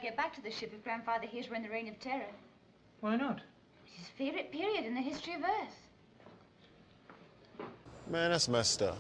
get back to the ship if Grandfather hears we're in the Reign of Terror. Why not? It's his favorite period in the history of Earth. Man, that's messed up.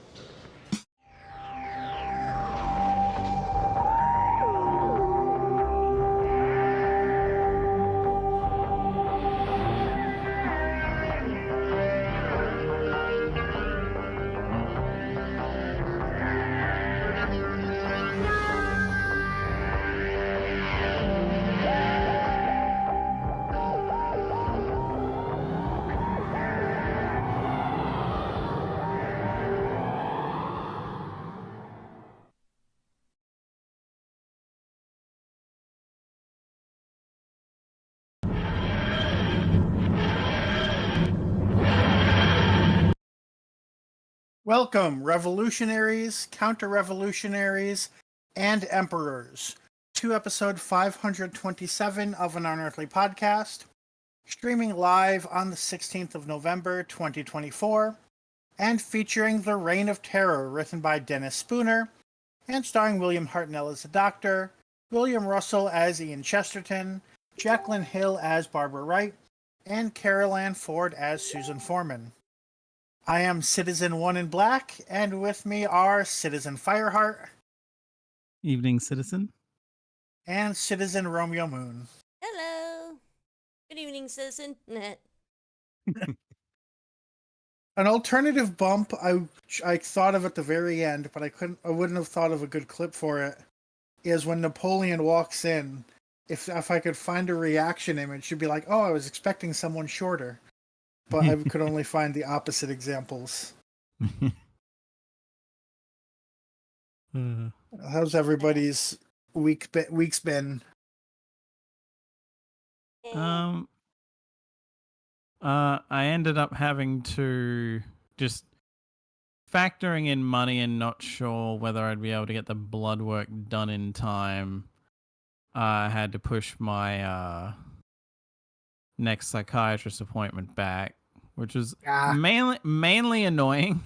Welcome, revolutionaries, counter-revolutionaries, and emperors, to episode 527 of an Unearthly Podcast, streaming live on the 16th of November, 2024, and featuring The Reign of Terror, written by Dennis Spooner, and starring William Hartnell as the Doctor, William Russell as Ian Chesterton, Jacqueline Hill as Barbara Wright, and Carol Ann Ford as Susan Foreman. I am Citizen One in Black, and with me are Citizen Fireheart. Evening, Citizen. And Citizen Romeo Moon. Hello. Good evening, citizen. An alternative bump I thought of at the very end, but I wouldn't have thought of a good clip for it, is when Napoleon walks in. If I could find a reaction image, she'd be like, "Oh, I was expecting someone shorter." But I could only find the opposite examples. How's everybody's week's been? I ended up having to just factoring in money and not sure whether I'd be able to get the blood work done in time. I had to push my next psychiatrist appointment back, which was mainly annoying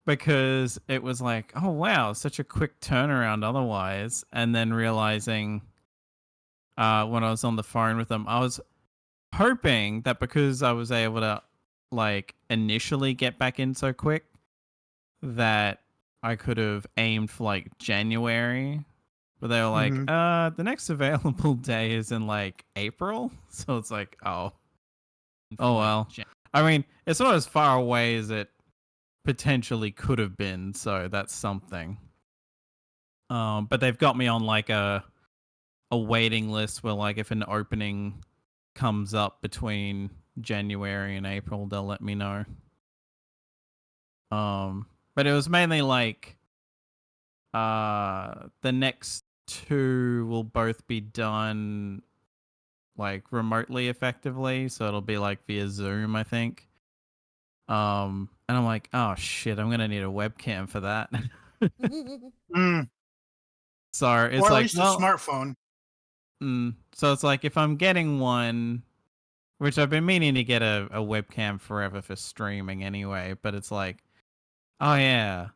because it was like, oh wow, such a quick turnaround otherwise. And then realizing when I was on the phone with them, I was hoping that because I was able to like initially get back in so quick that I could have aimed for like January. But they were like, the next available day is in like April. So it's like, oh well. I mean, it's not as far away as it potentially could have been, so that's something. But they've got me on like a waiting list where like if an opening comes up between January and April, they'll let me know. But it was mainly like the next two will both be done like remotely effectively, so it'll be like via Zoom, I think. And I'm like, oh shit, I'm gonna need a webcam for that. So it's or at like least a smartphone. So it's like if I'm getting one, which I've been meaning to get a webcam forever for streaming anyway, but it's like, oh yeah,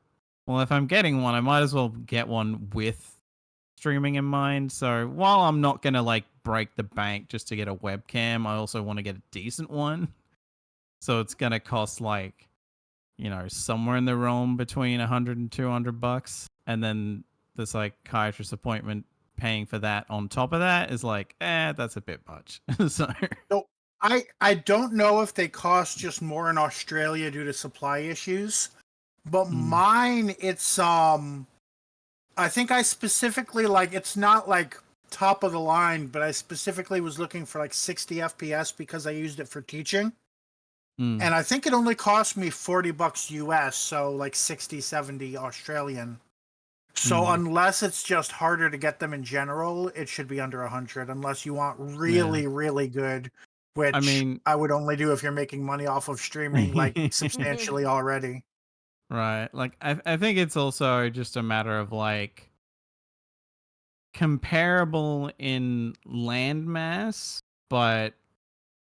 well if I'm getting one, I might as well get one with streaming in mind. So while I'm not gonna like break the bank just to get a webcam, I also want to get a decent one. So it's gonna cost like, you know, somewhere in the realm between $100 and $200, and then the psychiatrist appointment paying for that on top of that is like, that's a bit much. So I don't know if they cost just more in Australia due to supply issues, but mine, it's I think I specifically, like, it's not like top of the line, but I specifically was looking for like 60 FPS because I used it for teaching. And I think it only cost me $40 US, so like 60, 70 Australian. So unless it's just harder to get them in general, it should be under 100, unless you want really, really good, which I mean, I would only do if you're making money off of streaming like substantially already. Right. Like, I think it's also just a matter of like comparable in landmass, but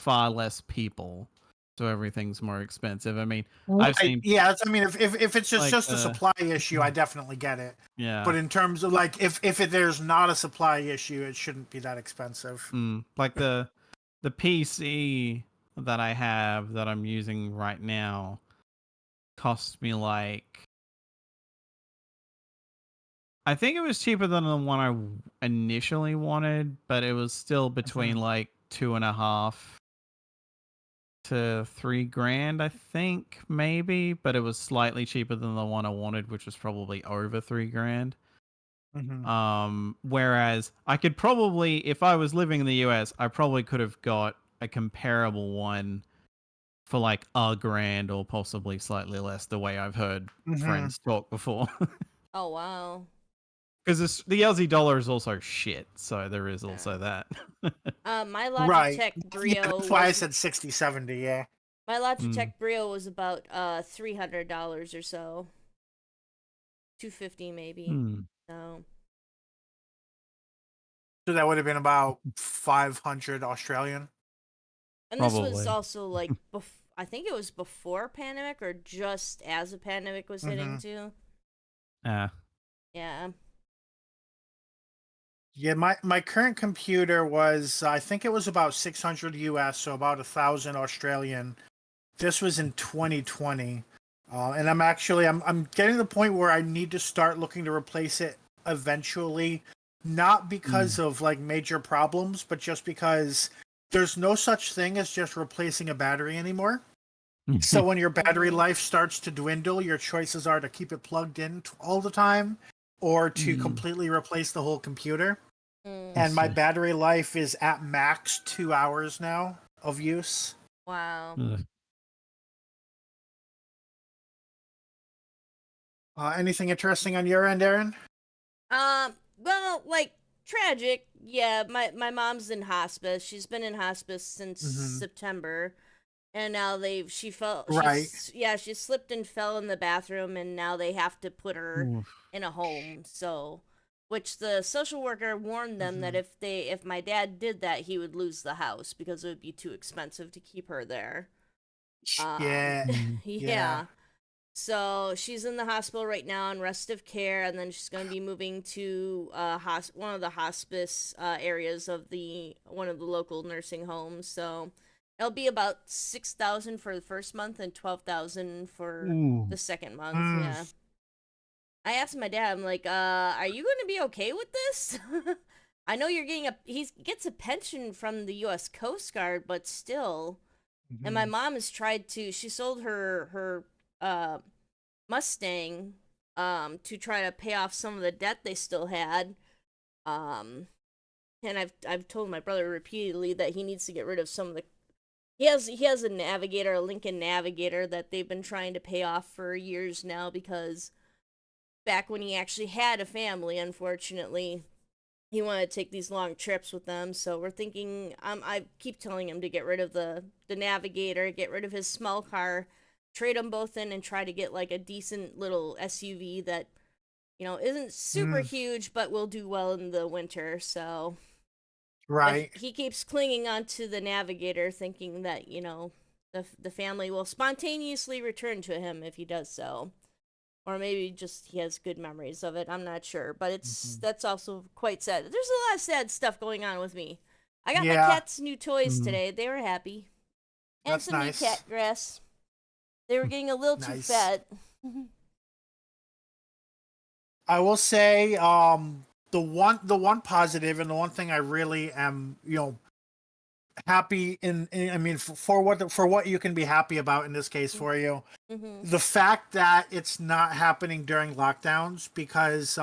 far less people. so everything's more expensive. I mean, Right. I've seen I mean, if it's just like a supply issue, I definitely get it. yeah, But in terms of like, if there's not a supply issue, it shouldn't be that expensive. like the PC that I have that I'm using right now cost me like I think it was cheaper than the one I initially wanted, but it was still between like 2.5 to 3 grand, I think, maybe, but it was slightly cheaper than the one I wanted, which was probably over 3 grand. Whereas I could probably, if I was living in the US, I probably could have got a comparable one for like a grand or possibly slightly less, the way I've heard friends talk before. Oh, wow. Because the Aussie dollar is also shit, so there is also that. My Right. Logitech Yeah, Brio that's why I was... said 60, 70, yeah. My Logitech Brio was about $300 or so. $250 maybe. So... So that would have been about 500 Australian. And this was Probably. also like, I think it was before pandemic or just as a pandemic was hitting too. Yeah. Yeah. Yeah, my current computer was, I think it was about 600 US, so about 1,000 Australian. This was in 2020. And I'm getting to the point where I need to start looking to replace it eventually, not because of like major problems, but just because there's no such thing as just replacing a battery anymore. So when your battery life starts to dwindle, your choices are to keep it plugged in all the time or to completely replace the whole computer. And my battery life is at max 2 hours now of use. Wow. Anything interesting on your end, Aaron? Well, like, tragic. Yeah, my mom's in hospice. She's been in hospice since September. And now she slipped and fell in the bathroom, and now they have to put her in a home. So, which the social worker warned them that if my dad did that, he would lose the house because it would be too expensive to keep her there. Yeah. So she's in the hospital right now on restive care, and then she's going to be moving to one of the hospice areas of one of the local nursing homes. So it'll be about $6,000 for the first month and $12,000 for the second month. Yeah. I asked my dad, I'm like, are you going to be okay with this? I know you're getting he gets a pension from the U.S. Coast Guard, but still. And my mom has tried she sold her Mustang to try to pay off some of the debt they still had. And I've told my brother repeatedly that he needs to get rid of some of the he has a Navigator, a Lincoln Navigator that they've been trying to pay off for years now, because back when he actually had a family, unfortunately, he wanted to take these long trips with them. So we're thinking, I keep telling him to get rid of the Navigator, get rid of his small car, trade them both in, and try to get like a decent little SUV that, isn't super huge, but will do well in the winter. So, right. But he keeps clinging onto the Navigator, thinking that the family will spontaneously return to him if he does so. Or maybe just he has good memories of it. I'm not sure. But that's also quite sad. There's a lot of sad stuff going on with me. I got my cat's new toys today. They were happy. And That's some nice. new cat grass. They were getting a little too fat. I will say, the one positive and the one thing I really am, happy I mean, for what you can be happy about in this case for you, the fact that it's not happening during lockdowns, because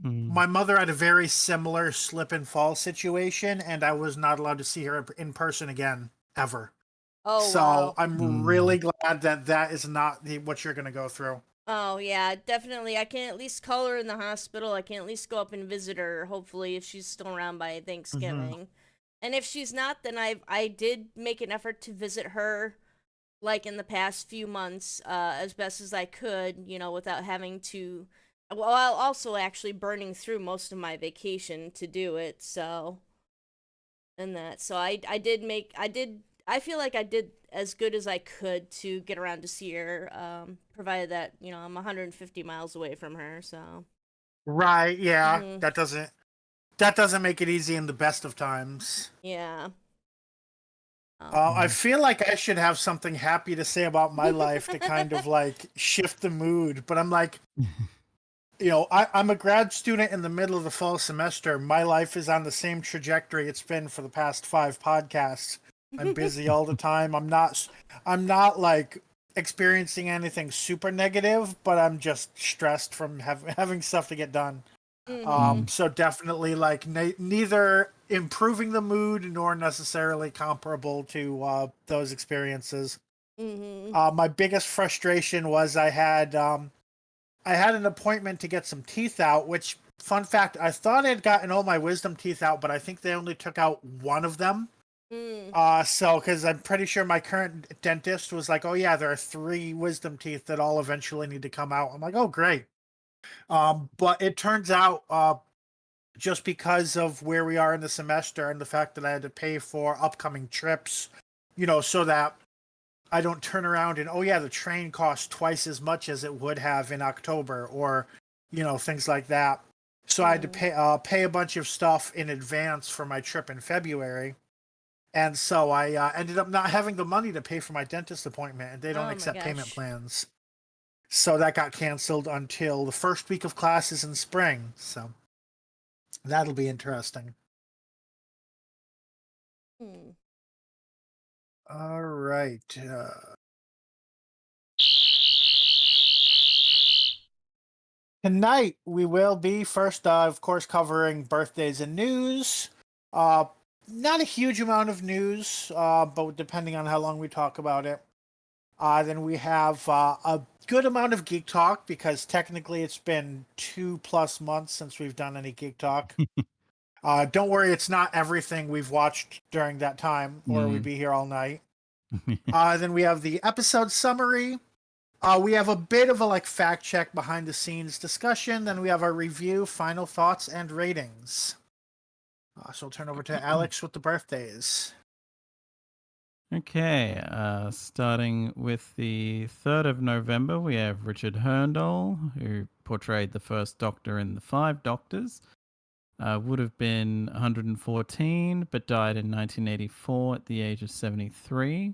my mother had a very similar slip and fall situation, and I was not allowed to see her in person again ever. Oh, so wow. I'm really glad that is not what you're going to go through. Oh, yeah, definitely. I can at least call her in the hospital. I can at least go up and visit her, hopefully, if she's still around by Thanksgiving. And if she's not, then I did make an effort to visit her, like, in the past few months, as best as I could, without having to... While also actually burning through most of my vacation to do it, so... And that. So I did I feel like I did as good as I could to get around to see her, provided that, I'm 150 miles away from her, so. Right, yeah. Mhm. That doesn't make it easy in the best of times. Yeah. I feel like I should have something happy to say about my life to kind of like shift the mood, but I'm like, I'm a grad student in the middle of the fall semester. My life is on the same trajectory it's been for the past 5 podcasts. I'm busy all the time. I'm not like experiencing anything super negative, but I'm just stressed from having stuff to get done. Mhm. So definitely like neither improving the mood nor necessarily comparable to those experiences. Mhm. My biggest frustration was I had an appointment to get some teeth out, which, fun fact, I thought I'd gotten all my wisdom teeth out, but I think they only took out one of them. Mm. Because I'm pretty sure my current dentist was like, oh yeah, there are 3 wisdom teeth that all eventually need to come out. I'm like, oh great. But it turns out, just because of where we are in the semester and the fact that I had to pay for upcoming trips, so that I don't turn around and, oh yeah, the train costs twice as much as it would have in October, or things like that. So I had to pay a bunch of stuff in advance for my trip in February, and so I ended up not having the money to pay for my dentist appointment, and they don't Oh my accept payment gosh. plans. So that got canceled until the first week of classes in spring. So that'll be interesting. Hmm. All right. Tonight we will be first, of course, covering birthdays and news. Uh, Not a huge amount of news, but depending on how long we talk about it. Then we have a good amount of geek talk because technically it's been 2+ months since we've done any geek talk. Don't worry, it's not everything we've watched during that time, or we'd be here all night. Then we have the episode summary. We have a bit of a fact check behind the scenes discussion. Then we have our review, final thoughts, and ratings. So I'll turn over to Alex with the birthdays. Okay, starting with the 3rd of November, we have Richard Herndl, who portrayed the first Doctor in the 5 Doctors. Would have been 114, but died in 1984 at the age of 73.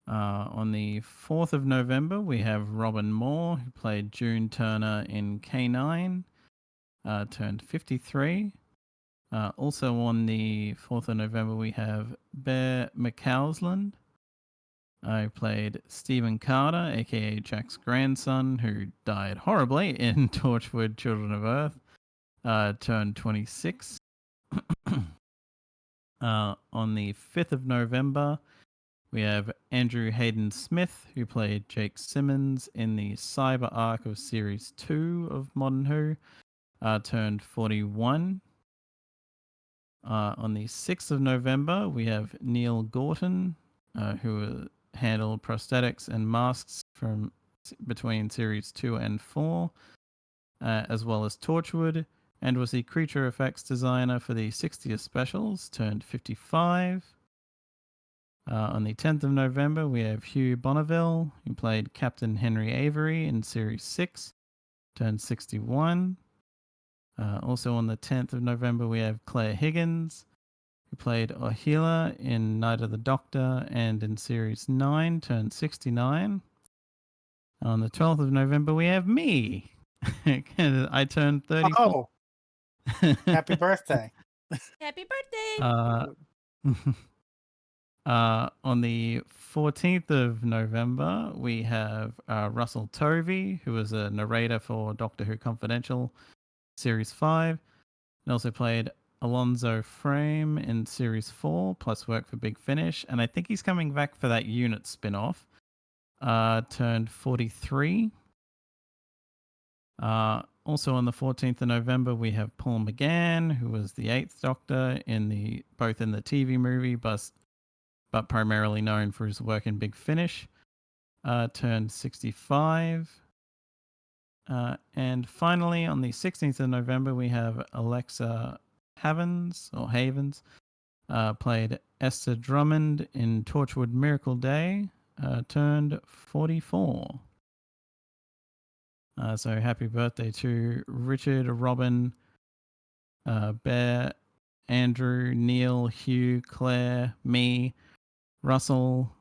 On the 4th of November, we have Robin Moore, who played June Turner in K9, turned 53. Also on the 4th of November, we have Bear McCausland, who played Stephen Carter, aka Jack's grandson, who died horribly in Torchwood Children of Earth, turned 26. On the 5th of November, we have Andrew Hayden Smith, who played Jake Simmons in the cyber arc of Series 2 of Modern Who, turned 41. On the 6th of November, we have Neil Gorton, who handled prosthetics and masks from between Series 2 and 4, as well as Torchwood, and was the creature effects designer for the 60th specials, turned 55. On the 10th of November, we have Hugh Bonneville, who played Captain Henry Avery in Series 6, turned 61. Also on the 10th of November, we have Claire Higgins, who played Ohila in Night of the Doctor and in Series 9, turned 69. On the 12th of November, we have me. I turned 34. Oh, happy birthday. Happy birthday! On the 14th of November, we have Russell Tovey, who was a narrator for Doctor Who Confidential Series 5, and also played Alonzo Frame in Series 4, plus worked for Big Finish, and I think he's coming back for that unit spin-off. Turned 43. Also on the 14th of November, we have Paul McGann, who was the 8th Doctor both in the TV movie, but primarily known for his work in Big Finish, turned 65. And finally, on the 16th of November, we have Alexa Havens, played Esther Drummond in Torchwood Miracle Day, turned 44. So happy birthday to Richard, Robin, Bear, Andrew, Neil, Hugh, Claire, me, Russell,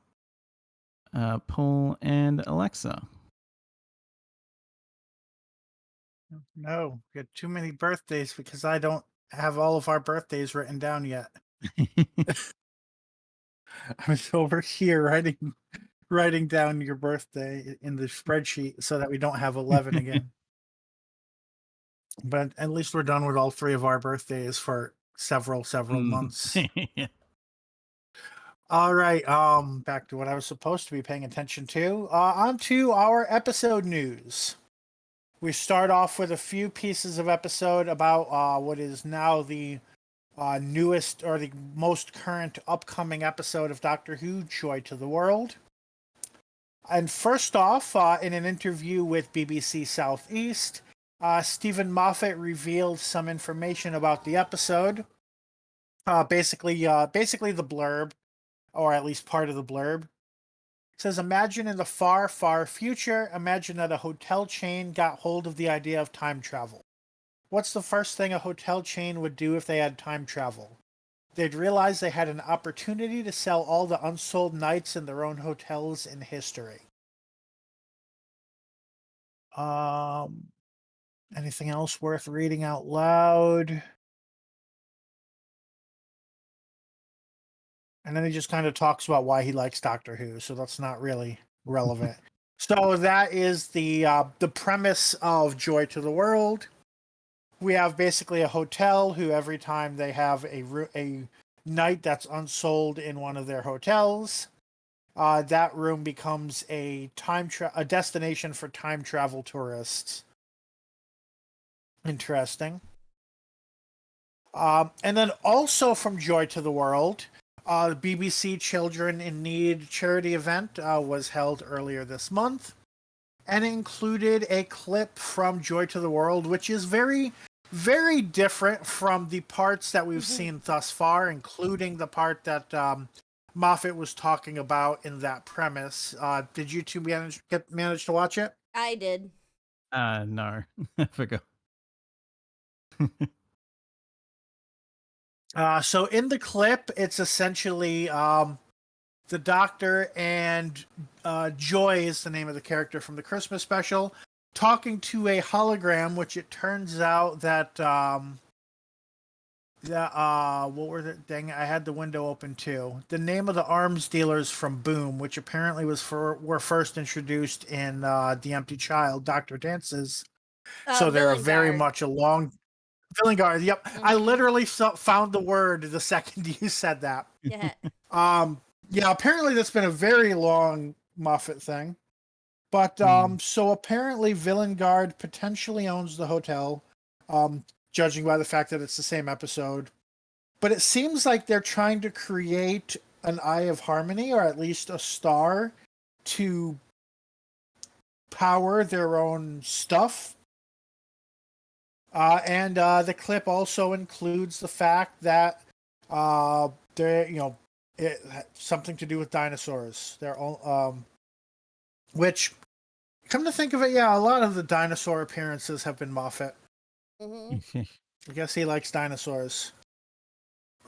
Paul, and Alexa. No, we got too many birthdays because I don't have all of our birthdays written down yet. I'm over here writing down your birthday in the spreadsheet so that we don't have 11 again. But at least we're done with all 3 of our birthdays for several months. All right, back to what I was supposed to be paying attention to. On to our episode news. We start off with a few pieces of episode about what is now the newest or the most current upcoming episode of Doctor Who, Joy to the World. And first off, in an interview with BBC Southeast, Stephen Moffat revealed some information about the episode. Basically the blurb, or at least part of the blurb. It says, imagine in the far, far future, imagine that a hotel chain got hold of the idea of time travel. What's the first thing a hotel chain would do if they had time travel? They'd realize they had an opportunity to sell all the unsold nights in their own hotels in history. Anything else worth reading out loud? And then he just kind of talks about why he likes Doctor Who, so that's not really relevant. So that is the premise of Joy to the World. We have basically a hotel who every time they have a night that's unsold in one of their hotels, that room becomes a destination for time travel tourists. Interesting. And then also from Joy to the World, the BBC Children in Need charity event was held earlier this month, and included a clip from Joy to the World, which is very, very different from the parts that we've seen thus far, including the part that Moffat was talking about in that premise. Did you two manage to watch it? I did. No, I forgot. So in the clip, it's essentially the Doctor and Joy is the name of the character from the Christmas special, talking to a hologram, which it turns out that what were the dang? I had the window open too. The name of the arms dealers from Boom, which apparently were first introduced in The Empty Child, Dr. Dance's. So they're very much a long. Villengard, yep. I literally found the word the second you said that. Yeah. Yeah, apparently that's been a very long Moffat thing. But so apparently Villengard potentially owns the hotel, judging by the fact that it's the same episode. But it seems like they're trying to create an Eye of Harmony, or at least a star, to power their own stuff. And the clip also includes the fact that it something to do with dinosaurs. They're all, which, come to think of it, yeah, a lot of the dinosaur appearances have been Moffat. I guess he likes dinosaurs.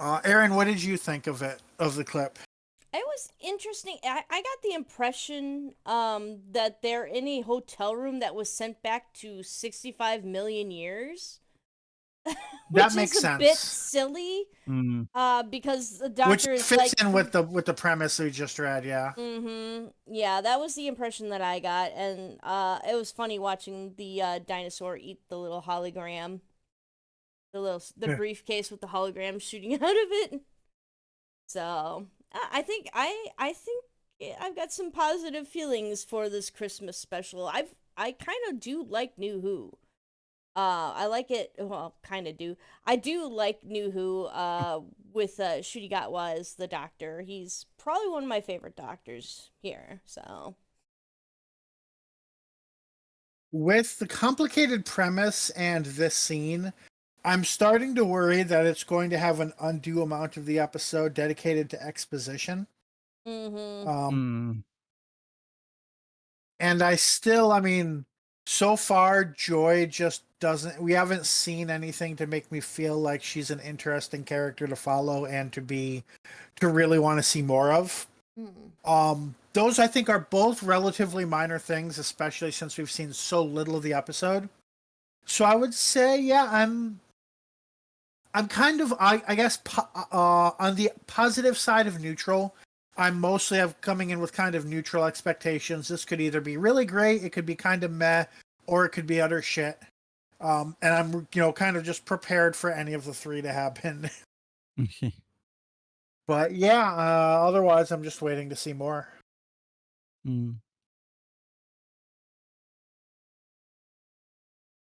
Aaron, what did you think of the clip? It was interesting. I got the impression that they're in a hotel room that was sent back to 65 million years. That makes sense. Which is a bit silly. Because the Doctor which is fits in with the premise we just read, yeah. Yeah, that was the impression that I got, and it was funny watching the dinosaur eat the little hologram. The briefcase with the hologram shooting out of it. So I think I've got some positive feelings for this Christmas special. I kind of do like New Who. I like it. Well, kind of do. I do like New Who. With Ncuti Gatwa as the Doctor. He's probably one of my favorite Doctors here. So, with the complicated premise and this scene, I'm starting to worry that it's going to have an undue amount of the episode dedicated to exposition. Mm-hmm. Mm. And I mean, so far, Joy just doesn't. We haven't seen anything to make me feel like she's an interesting character to follow and to really want to see more of. Those I think are both relatively minor things, especially since we've seen so little of the episode. So I would say, yeah, I'm kind of, I guess, on the positive side of neutral. I'm mostly coming in with kind of neutral expectations. This could either be really great, it could be kind of meh, or it could be utter shit. And I'm, kind of just prepared for any of the three to happen. But yeah, otherwise, I'm just waiting to see more. Mm.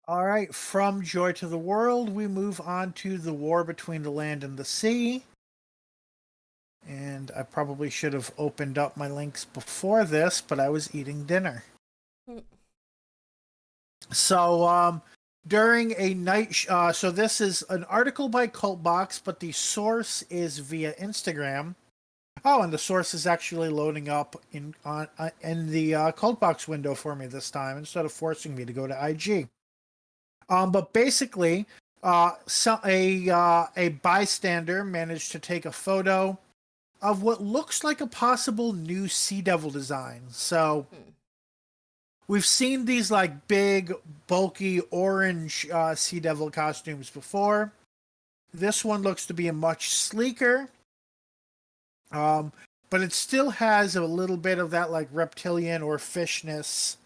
All right, from Joy to the World, we move on to the war between the land and the sea. And I probably should have opened up my links before this, but I was eating dinner. So, during a night, so this is an article by Cultbox, but the source is via Instagram. Oh, and the source is actually loading up in the Cultbox window for me this time instead of forcing me to go to IG. But basically, a bystander managed to take a photo of what looks like a possible new Sea Devil design. So we've seen these like big, bulky orange Sea Devil costumes before. This one looks to be a much sleeker, but it still has a little bit of that like reptilian or fishness.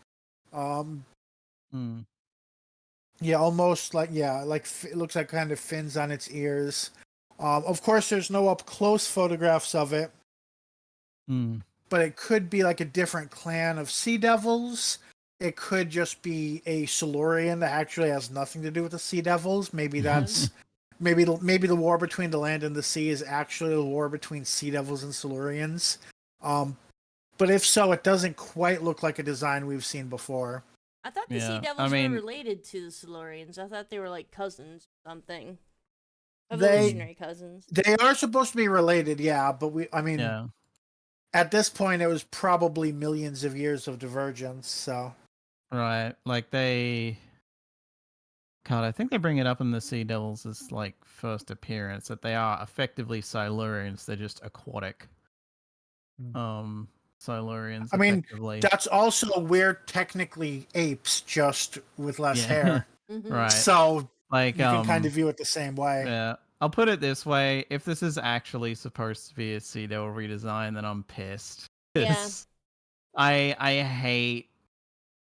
Yeah, almost like it looks like kind of fins on its ears. Of course, there's no up close photographs of it, but it could be like a different clan of sea devils. It could just be a Silurian that actually has nothing to do with the sea devils. Maybe that's maybe the war between the land and the sea is actually a war between sea devils and Silurians. But if so, it doesn't quite look like a design we've seen before. I thought the Sea Devils were related to the Silurians. I thought they were like cousins or something. Evolutionary cousins. They are supposed to be related, yeah, but at this point it was probably millions of years of divergence, so. Right. Like God, I think they bring it up in the Sea Devils' like first appearance that they are effectively Silurians. They're just aquatic. Silurians. I mean, that's also we're technically apes, just with less hair. Right. So like you can kind of view it the same way. Yeah. I'll put it this way: if this is actually supposed to be a Sea Devil redesign, then I'm pissed. Yeah. I hate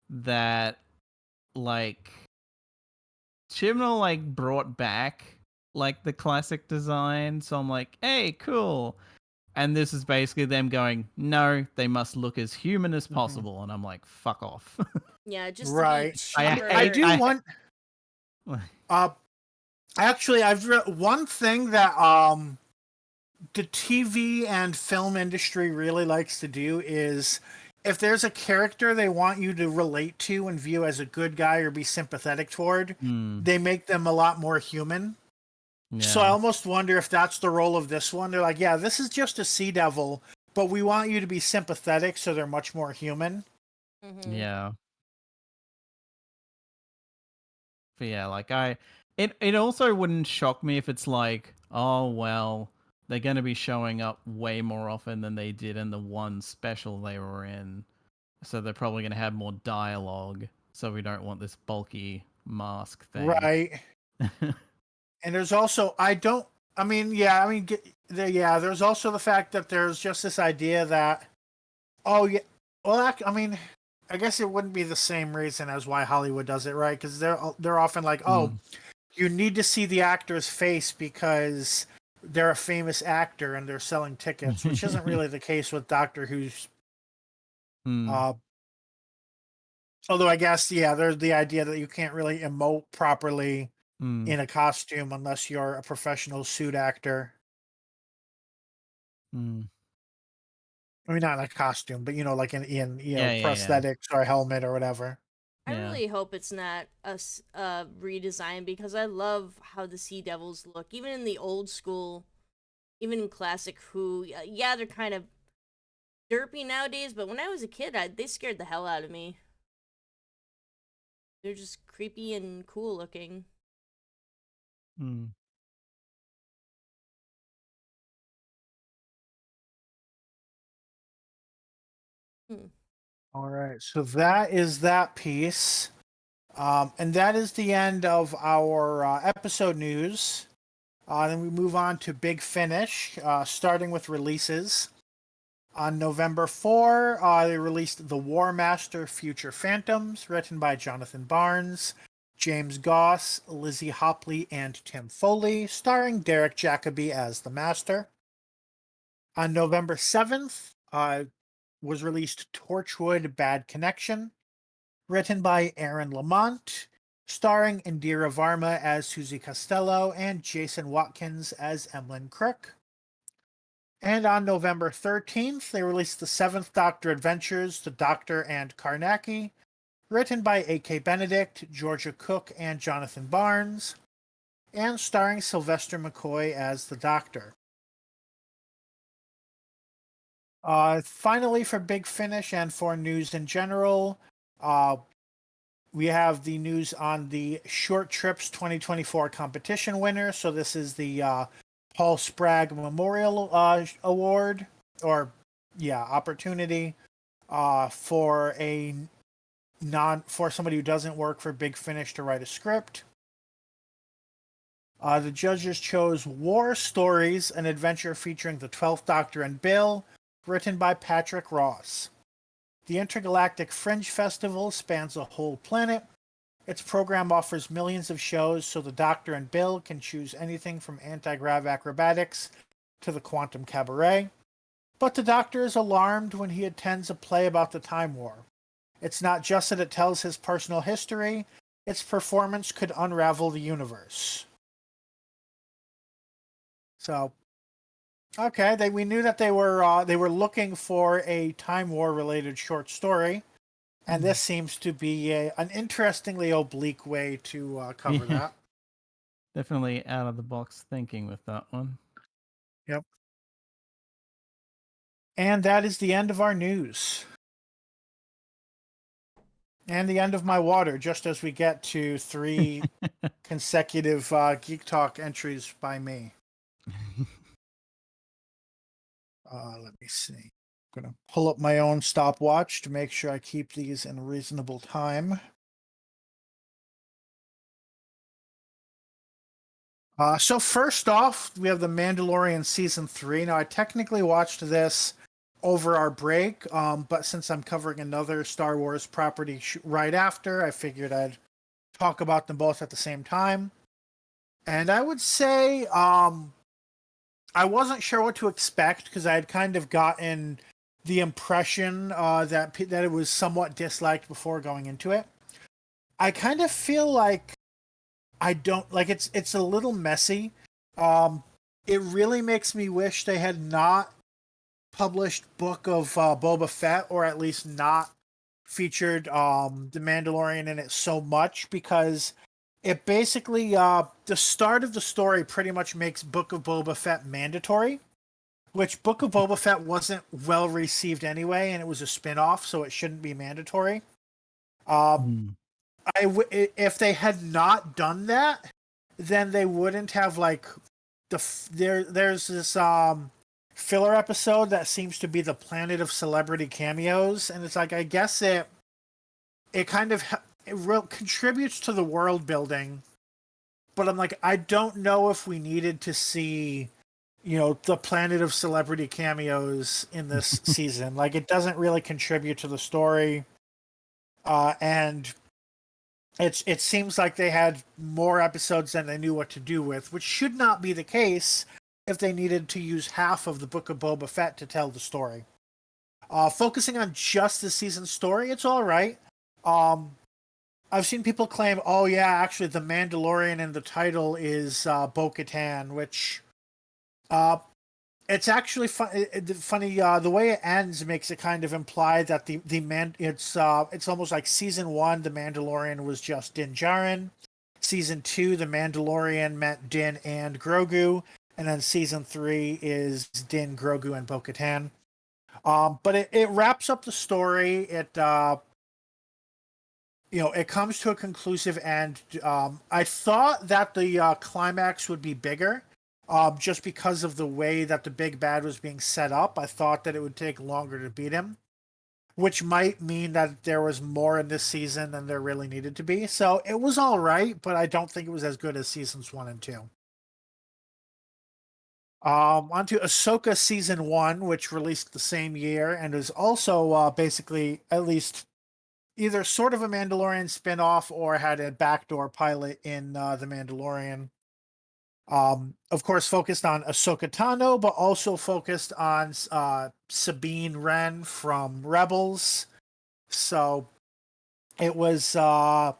that. Like, Chibnall like brought back like the classic design, so I'm like, hey, cool. And this is basically them going, no, they must look as human as possible. And I'm like, fuck off. Yeah, just right. I do want. Actually, I've read one thing that the TV and film industry really likes to do is if there's a character they want you to relate to and view as a good guy or be sympathetic toward, they make them a lot more human. Yeah. So I almost wonder if that's the role of this one. They're like, yeah, this is just a Sea Devil, but we want you to be sympathetic so they're much more human. Yeah. But yeah, like it also wouldn't shock me if it's like, oh, well, they're going to be showing up way more often than they did in the one special they were in. So they're probably going to have more dialogue. So we don't want this bulky mask thing. Right. And there's also, there's also the fact that there's just this idea that, I guess it wouldn't be the same reason as why Hollywood does it, right? Because they're often like, you need to see the actor's face because they're a famous actor and they're selling tickets, which isn't really the case with Doctor Who's. Although I guess, there's the idea that you can't really emote properly in a costume unless you're a professional suit actor. I mean, not in a costume, but like in prosthetics or a helmet or whatever. I Yeah. really hope it's not a redesign because I love how the Sea Devils look. Even in the old school, even in classic Who, yeah, they're kind of derpy nowadays, but when I was a kid, they scared the hell out of me. They're just creepy and cool looking. Mm. Hmm. All right, so that is that piece. And that is the end of our episode news. Then we move on to Big Finish, starting with releases. On November 4, they released The War Master Future Phantoms, written by Jonathan Barnes, James Goss, Lizzie Hopley, and Tim Foley, starring Derek Jacobi as the Master. On November 7th, was released Torchwood Bad Connection, written by Aaron Lamont, starring Indira Varma as Susie Costello and Jason Watkins as Emlyn Crook. And on November 13th, they released the Seventh Doctor Adventures, The Doctor and Karnaki, written by A.K. Benedict, Georgia Cook, and Jonathan Barnes, and starring Sylvester McCoy as the Doctor. Finally, for Big Finish and for news in general, we have the news on the Short Trips 2024 competition winner. So this is the Paul Spragg Memorial Award, or opportunity for for somebody who doesn't work for Big Finish to write a script. The judges chose War Stories, an adventure featuring the 12th Doctor and Bill, written by Patrick Ross. The Intergalactic Fringe Festival spans a whole planet. Its program offers millions of shows, so the Doctor and Bill can choose anything from anti-grav acrobatics to the quantum cabaret. But the Doctor is alarmed when he attends a play about the Time War. It's not just that it tells his personal history, its performance could unravel the universe. So, okay, we knew that they were looking for a Time War related short story, and this seems to be an interestingly oblique way to cover that. Definitely out of the box thinking with that one. Yep. And that is the end of our news. And the end of my water, just as we get to 3 consecutive Geek Talk entries by me. Let me see. I'm going to pull up my own stopwatch to make sure I keep these in reasonable time. So first off, we have The Mandalorian Season 3. Now, I technically watched this over our break, but since I'm covering another Star Wars property right after, I figured I'd talk about them both at the same time. And I would say I wasn't sure what to expect because I had kind of gotten the impression that it was somewhat disliked before going into it. I kind of feel like I don't like it's a little messy. It really makes me wish they had not published Book of Boba Fett, or at least not featured the Mandalorian in it so much, because it basically the start of the story pretty much makes Book of Boba Fett mandatory, which Book of Boba Fett wasn't well received anyway, and it was a spin-off, so it shouldn't be mandatory. If they had not done that, then they wouldn't have like there's this filler episode that seems to be the Planet of Celebrity Cameos, and it's like I guess it kind of contributes to the world building, but I'm like I don't know if we needed to see the Planet of Celebrity Cameos in this season. Like it doesn't really contribute to the story, and it seems like they had more episodes than they knew what to do with, which should not be the case if they needed to use half of the Book of Boba Fett to tell the story. Focusing on just the season story, it's all right. I've seen people claim, oh yeah, actually the Mandalorian in the title is Bo-Katan, which It's actually funny. The way it ends makes it kind of imply that it's almost like season 1, the Mandalorian was just Din Djarin. Season 2, the Mandalorian meant Din and Grogu, and then season 3 is Din, Grogu, and Bo-Katan. But it wraps up the story. It comes to a conclusive end. I thought that the climax would be bigger, just because of the way that the big bad was being set up. I thought that it would take longer to beat him, which might mean that there was more in this season than there really needed to be. So it was all right, but I don't think it was as good as seasons 1 and 2. On to Ahsoka season 1, which released the same year and is also basically at least either sort of a Mandalorian spin-off or had a backdoor pilot in The Mandalorian. Of course, focused on Ahsoka Tano, but also focused on Sabine Wren from Rebels. So it was, I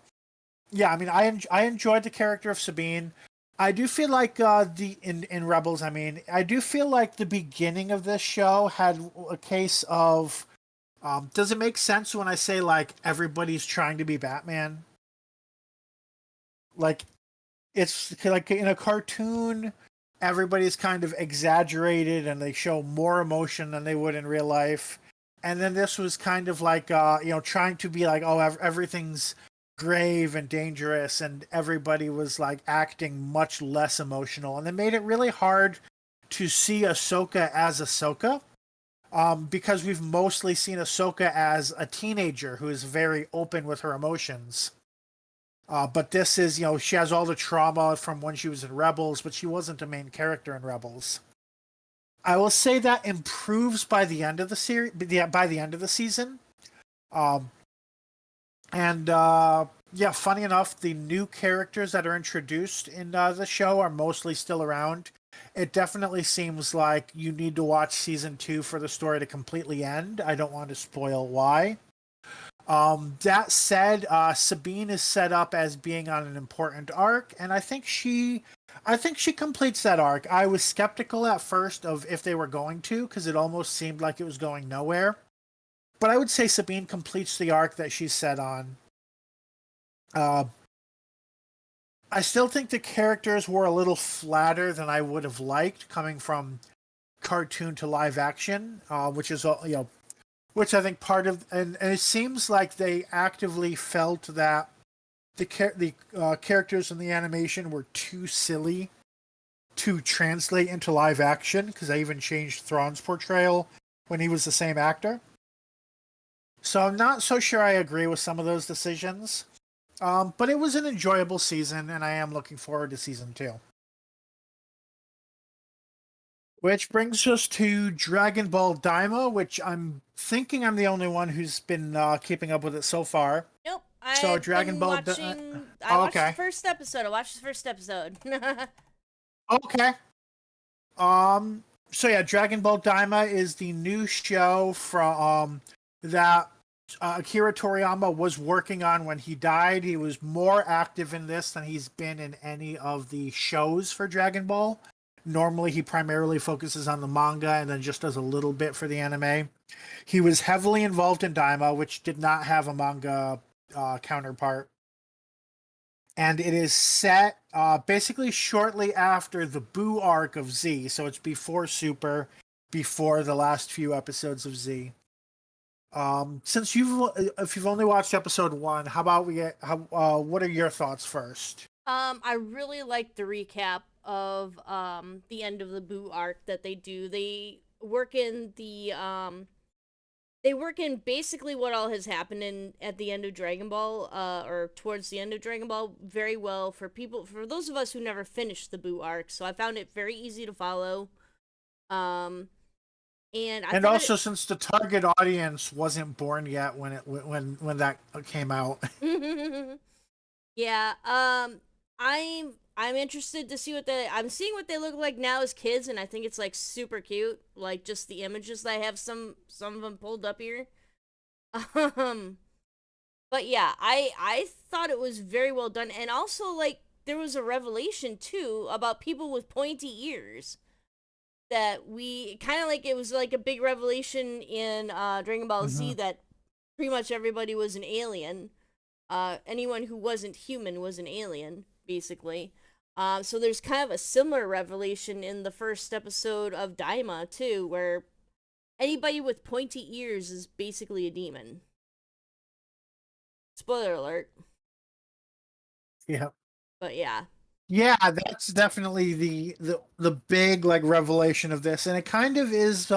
enjoyed the character of Sabine. I do feel like in Rebels, I do feel like the beginning of this show had a case of, does it make sense when I say like everybody's trying to be Batman? Like, it's like in a cartoon, everybody's kind of exaggerated and they show more emotion than they would in real life. And then this was kind of like, trying to be like, oh, everything's grave and dangerous, and everybody was like acting much less emotional. And they made it really hard to see Ahsoka as Ahsoka, because we've mostly seen Ahsoka as a teenager who is very open with her emotions. But this is, she has all the trauma from when she was in Rebels, but she wasn't a main character in Rebels. I will say that improves by the end of the series, by the end of the season. Funny enough, the new characters that are introduced in the show are mostly still around. It definitely seems like you need to watch season 2 for the story to completely end. I don't want to spoil why. That said, Sabine is set up as being on an important arc, and I think she completes that arc. I was skeptical at first of if they were going to, because it almost seemed like it was going nowhere. But I would say Sabine completes the arc that she's set on. I still think the characters were a little flatter than I would have liked, coming from cartoon to live action, which is, which I think part of, and it seems like they actively felt that the characters in the animation were too silly to translate into live action, because they even changed Thrawn's portrayal when he was the same actor. So I'm not so sure I agree with some of those decisions. But it was an enjoyable season, and I am looking forward to season 2. Which brings us to Dragon Ball Daima, which I'm thinking I'm the only one who's been keeping up with it so far. Nope. I watched the first episode. Okay. So yeah, Dragon Ball Daima is the new show from that Akira Toriyama was working on when he died. He was more active in this than he's been in any of the shows for Dragon Ball. Normally, he primarily focuses on the manga and then just does a little bit for the anime. He was heavily involved in Daima, which did not have a manga counterpart. And it is set basically shortly after the Boo arc of Z. So it's before Super, before the last few episodes of Z. Since if you've only watched episode 1, how about what are your thoughts first? I really like the recap of the end of the Boo arc that they do. They work in basically what all has happened at the end of Dragon Ball, or towards the end of Dragon Ball, very well for those of us who never finished the Boo arc. So I found it very easy to follow. And also, since the target audience wasn't born yet when that came out. Yeah, I'm interested to see I'm seeing what they look like now as kids, and I think it's like super cute. Like just the images that I have some of them pulled up here. But yeah, I thought it was very well done, and also like there was a revelation too about people with pointy ears that we kind of like it was like a big revelation in Dragon Ball Z that pretty much everybody was an alien. Anyone who wasn't human was an alien, basically. So there's kind of a similar revelation in the first episode of Daima too, where anybody with pointy ears is basically a demon. Spoiler alert. Yeah. But yeah. Yeah, that's definitely the big like revelation of this, and it kind of is.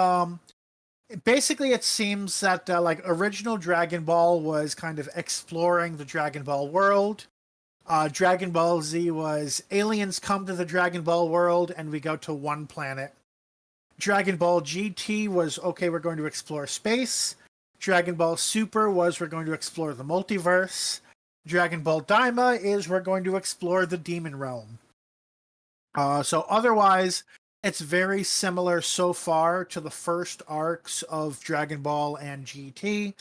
Basically, it seems that like original Dragon Ball was kind of exploring the Dragon Ball world. Dragon Ball Z was aliens come to the Dragon Ball world, and we go to one planet. Dragon Ball GT was okay. We're going to explore space. Dragon Ball Super was we're going to explore the multiverse. Dragon Ball Daima is we're going to explore the demon realm. So otherwise, it's very similar so far to the first arcs of Dragon Ball and GT,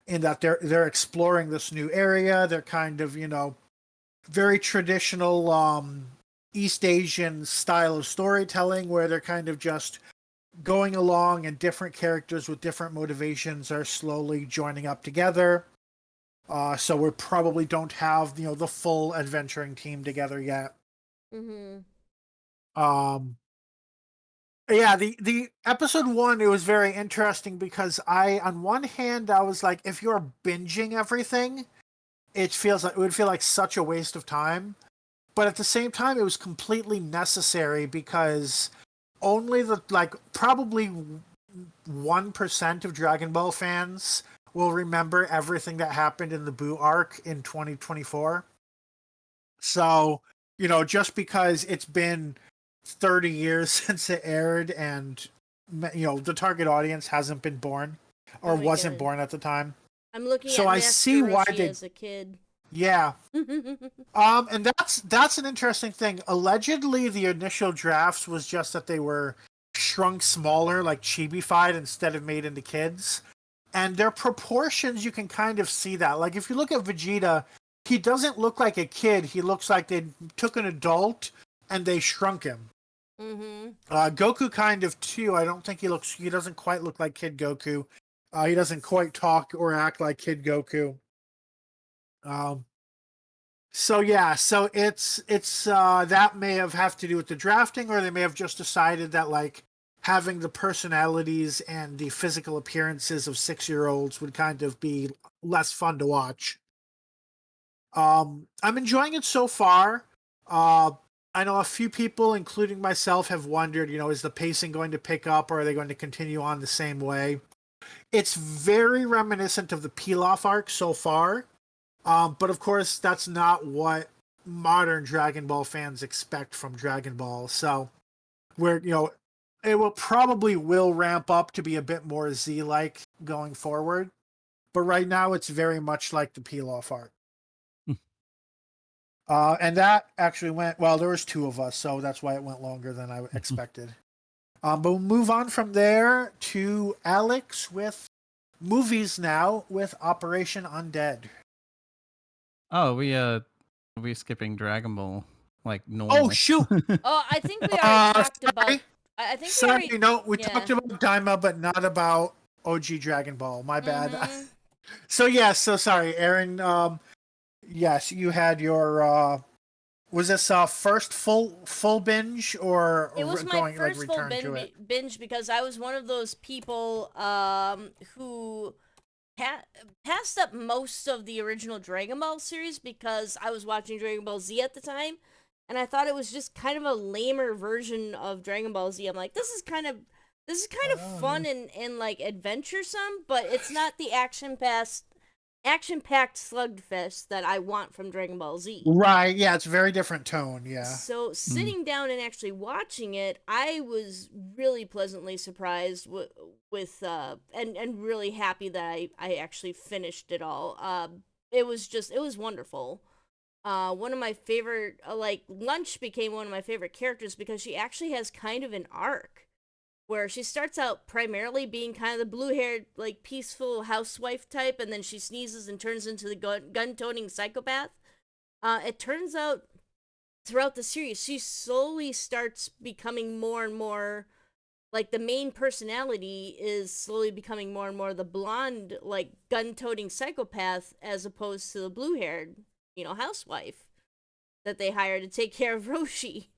in that they're exploring this new area. They're kind of, very traditional East Asian style of storytelling, where they're kind of just going along, and different characters with different motivations are slowly joining up together. So we probably don't have the full adventuring team together yet. Yeah, the episode 1, it was very interesting because on one hand I was like, if you're binging everything, it would feel like such a waste of time. But at the same time, it was completely necessary, because only probably 1% of Dragon Ball fans will remember everything that happened in the Buu arc in 2024. So, just because it's been 30 years since it aired, and the target audience hasn't been born, or wasn't born at the time. I'm looking so at I see why they as a kid. Yeah. And that's an interesting thing. Allegedly, the initial drafts was just that they were shrunk smaller, like chibi-fied, instead of made into kids. And their proportions, you can kind of see that. Like, if you look at Vegeta, he doesn't look like a kid. He looks like they took an adult and they shrunk him. Goku kind of too. I don't think he doesn't quite look like Kid Goku. He doesn't quite talk or act like Kid Goku. So it's that may have to do with the drafting, or they may have just decided that like having the personalities and the physical appearances of 6-year-olds would kind of be less fun to watch. I'm enjoying it so far. I know a few people, including myself, have wondered, is the pacing going to pick up, or are they going to continue on the same way? It's very reminiscent of the Pilaf arc so far. But of course, that's not what modern Dragon Ball fans expect from Dragon Ball. So, it will ramp up to be a bit more Z-like going forward. But right now, it's very much like the Pilaf arc. And that actually there was 2 of us, so that's why it went longer than I expected. But we'll move on from there to Alex with movies now with Operation Undead. Oh, we skipping Dragon Ball like normal. Oh shoot! I think we already talked about. I think we talked about Daima, but not about OG Dragon Ball. My bad. So sorry, Aaron. Yes, you had your. Was this first full binge, or it was my first full binge because I was one of those people who passed up most of the original Dragon Ball series because I was watching Dragon Ball Z at the time, and I thought it was just kind of a lamer version of Dragon Ball Z. I'm like, this is kind of fun and like adventuresome, but it's not the action-packed slugfest that I want from Dragon Ball Z. Right, yeah, it's a very different tone, yeah. So sitting down and actually watching it, I was really pleasantly surprised with and really happy that I actually finished it all. It was wonderful. One of my favorite, Lunch became one of my favorite characters because she actually has kind of an arc where she starts out primarily being kind of the blue-haired, like, peaceful housewife type, and then she sneezes and turns into the gun-toting psychopath. It turns out, throughout the series, she slowly starts becoming more and more like the main personality is slowly becoming more and more the blonde, like gun-toting psychopath, as opposed to the blue-haired, housewife that they hired to take care of Roshi.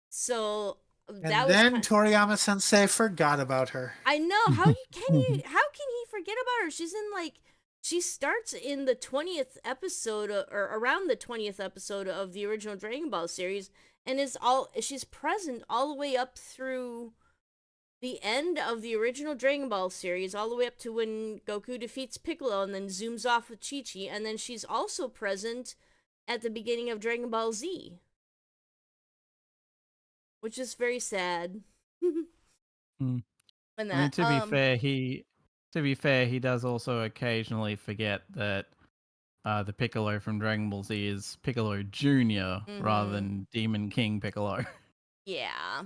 So And that was then kind. Toriyama Sensei forgot about her. I know how can he forget about her? She starts in the 20th episode, or around the 20th episode of the original Dragon Ball series, and she's present all the way up through the end of the original Dragon Ball series, all the way up to when Goku defeats Piccolo and then zooms off with Chi-Chi, and then she's also present at the beginning of Dragon Ball Z, which is very sad. Mm. And I mean, that to be fair, he does also occasionally forget that the Piccolo from Dragon Ball Z is Piccolo Junior rather than Demon King Piccolo. Yeah.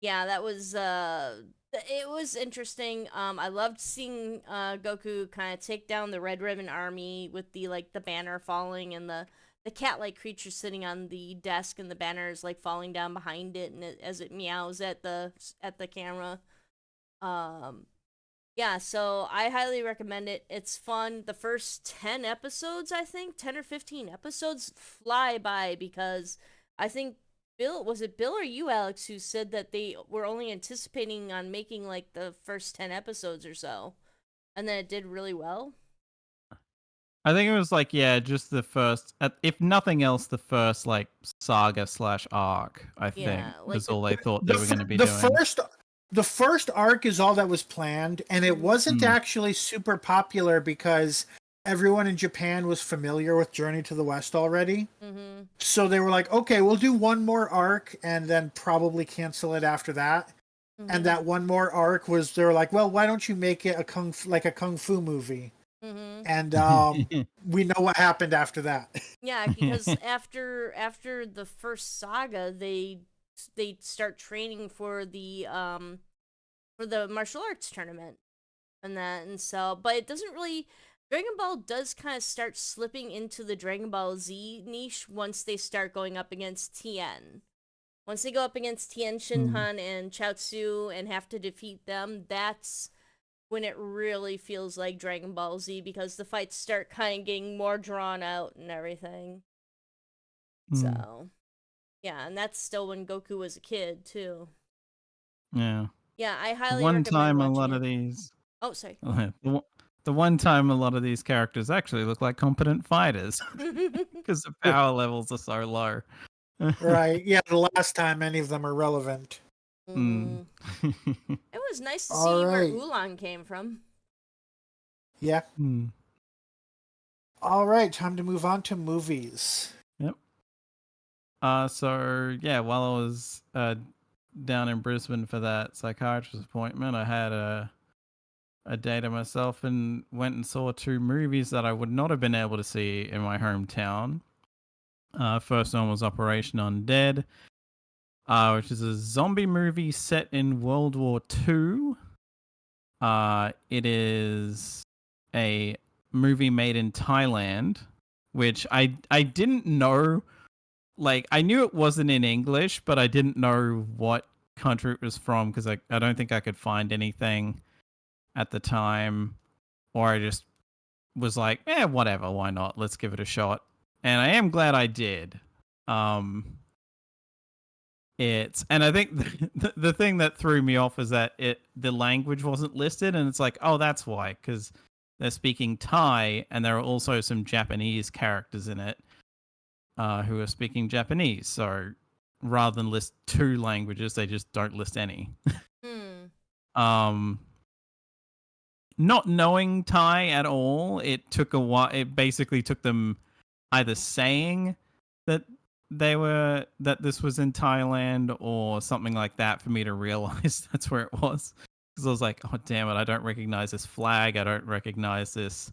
Yeah, that was it was interesting. I loved seeing Goku kind of take down the Red Ribbon Army with the banner falling and the cat-like creature sitting on the desk, and the banner is like falling down behind it, and as it meows at the camera. Yeah, so I highly recommend it. It's fun. The first 10 episodes, I think, 10 or 15 episodes fly by, because I think was it Bill or you, Alex, who said that they were only anticipating on making like the first 10 episodes or so, and then it did really well? I think it was like, yeah, just the first, if nothing else, the first like saga / arc, I think, Yeah, like was all they thought they were going to be doing. The first arc is all that was planned, and it wasn't actually super popular because everyone in Japan was familiar with Journey to the West already. So they were like, okay, we'll do one more arc and then probably cancel it after that. And that one more arc was, they were like, well, why don't you make it a kung fu movie? And we know what happened after that. Yeah, because after the first saga, they start training for the martial arts tournament, and so, but it doesn't really. Dragon Ball does kind of start slipping into the Dragon Ball Z niche once they start going up against Tien. Once they go up against Tien, Shinhan, and Chaozu and have to defeat them, that's when it really feels like Dragon Ball Z, because the fights start kind of getting more drawn out and everything. So, yeah, and that's still when Goku was a kid, too. Yeah. Yeah, I highly one recommend time a watching lot it. of these Oh, sorry. the one time a lot of these characters actually look like competent fighters because the power levels are so low. Right. Yeah, the last time any of them are relevant. It was nice to All see where right. Oolong came from. Yeah. All right, time to move on to movies. Yep. So yeah, while I was down in Brisbane for that psychiatrist appointment, I had a day to myself and went and saw 2 movies that I would not have been able to see in my hometown. First one was Operation Undead, which is a zombie movie set in World War II. It is a movie made in Thailand, which I didn't know. Like, I knew it wasn't in English, but I didn't know what country it was from, because I don't think I could find anything at the time, or I just was like, whatever, why not? Let's give it a shot. And I am glad I did. And I think the thing that threw me off is that the language wasn't listed, and it's like, oh, that's why, because they're speaking Thai, and there are also some Japanese characters in it who are speaking Japanese. So rather than list 2 languages, they just don't list any. Not knowing Thai at all, it took a while. It basically took them either saying that this was in Thailand or something like that for me to realize that's where it was. Because I was like, oh damn it, I don't recognize this flag. I don't recognize this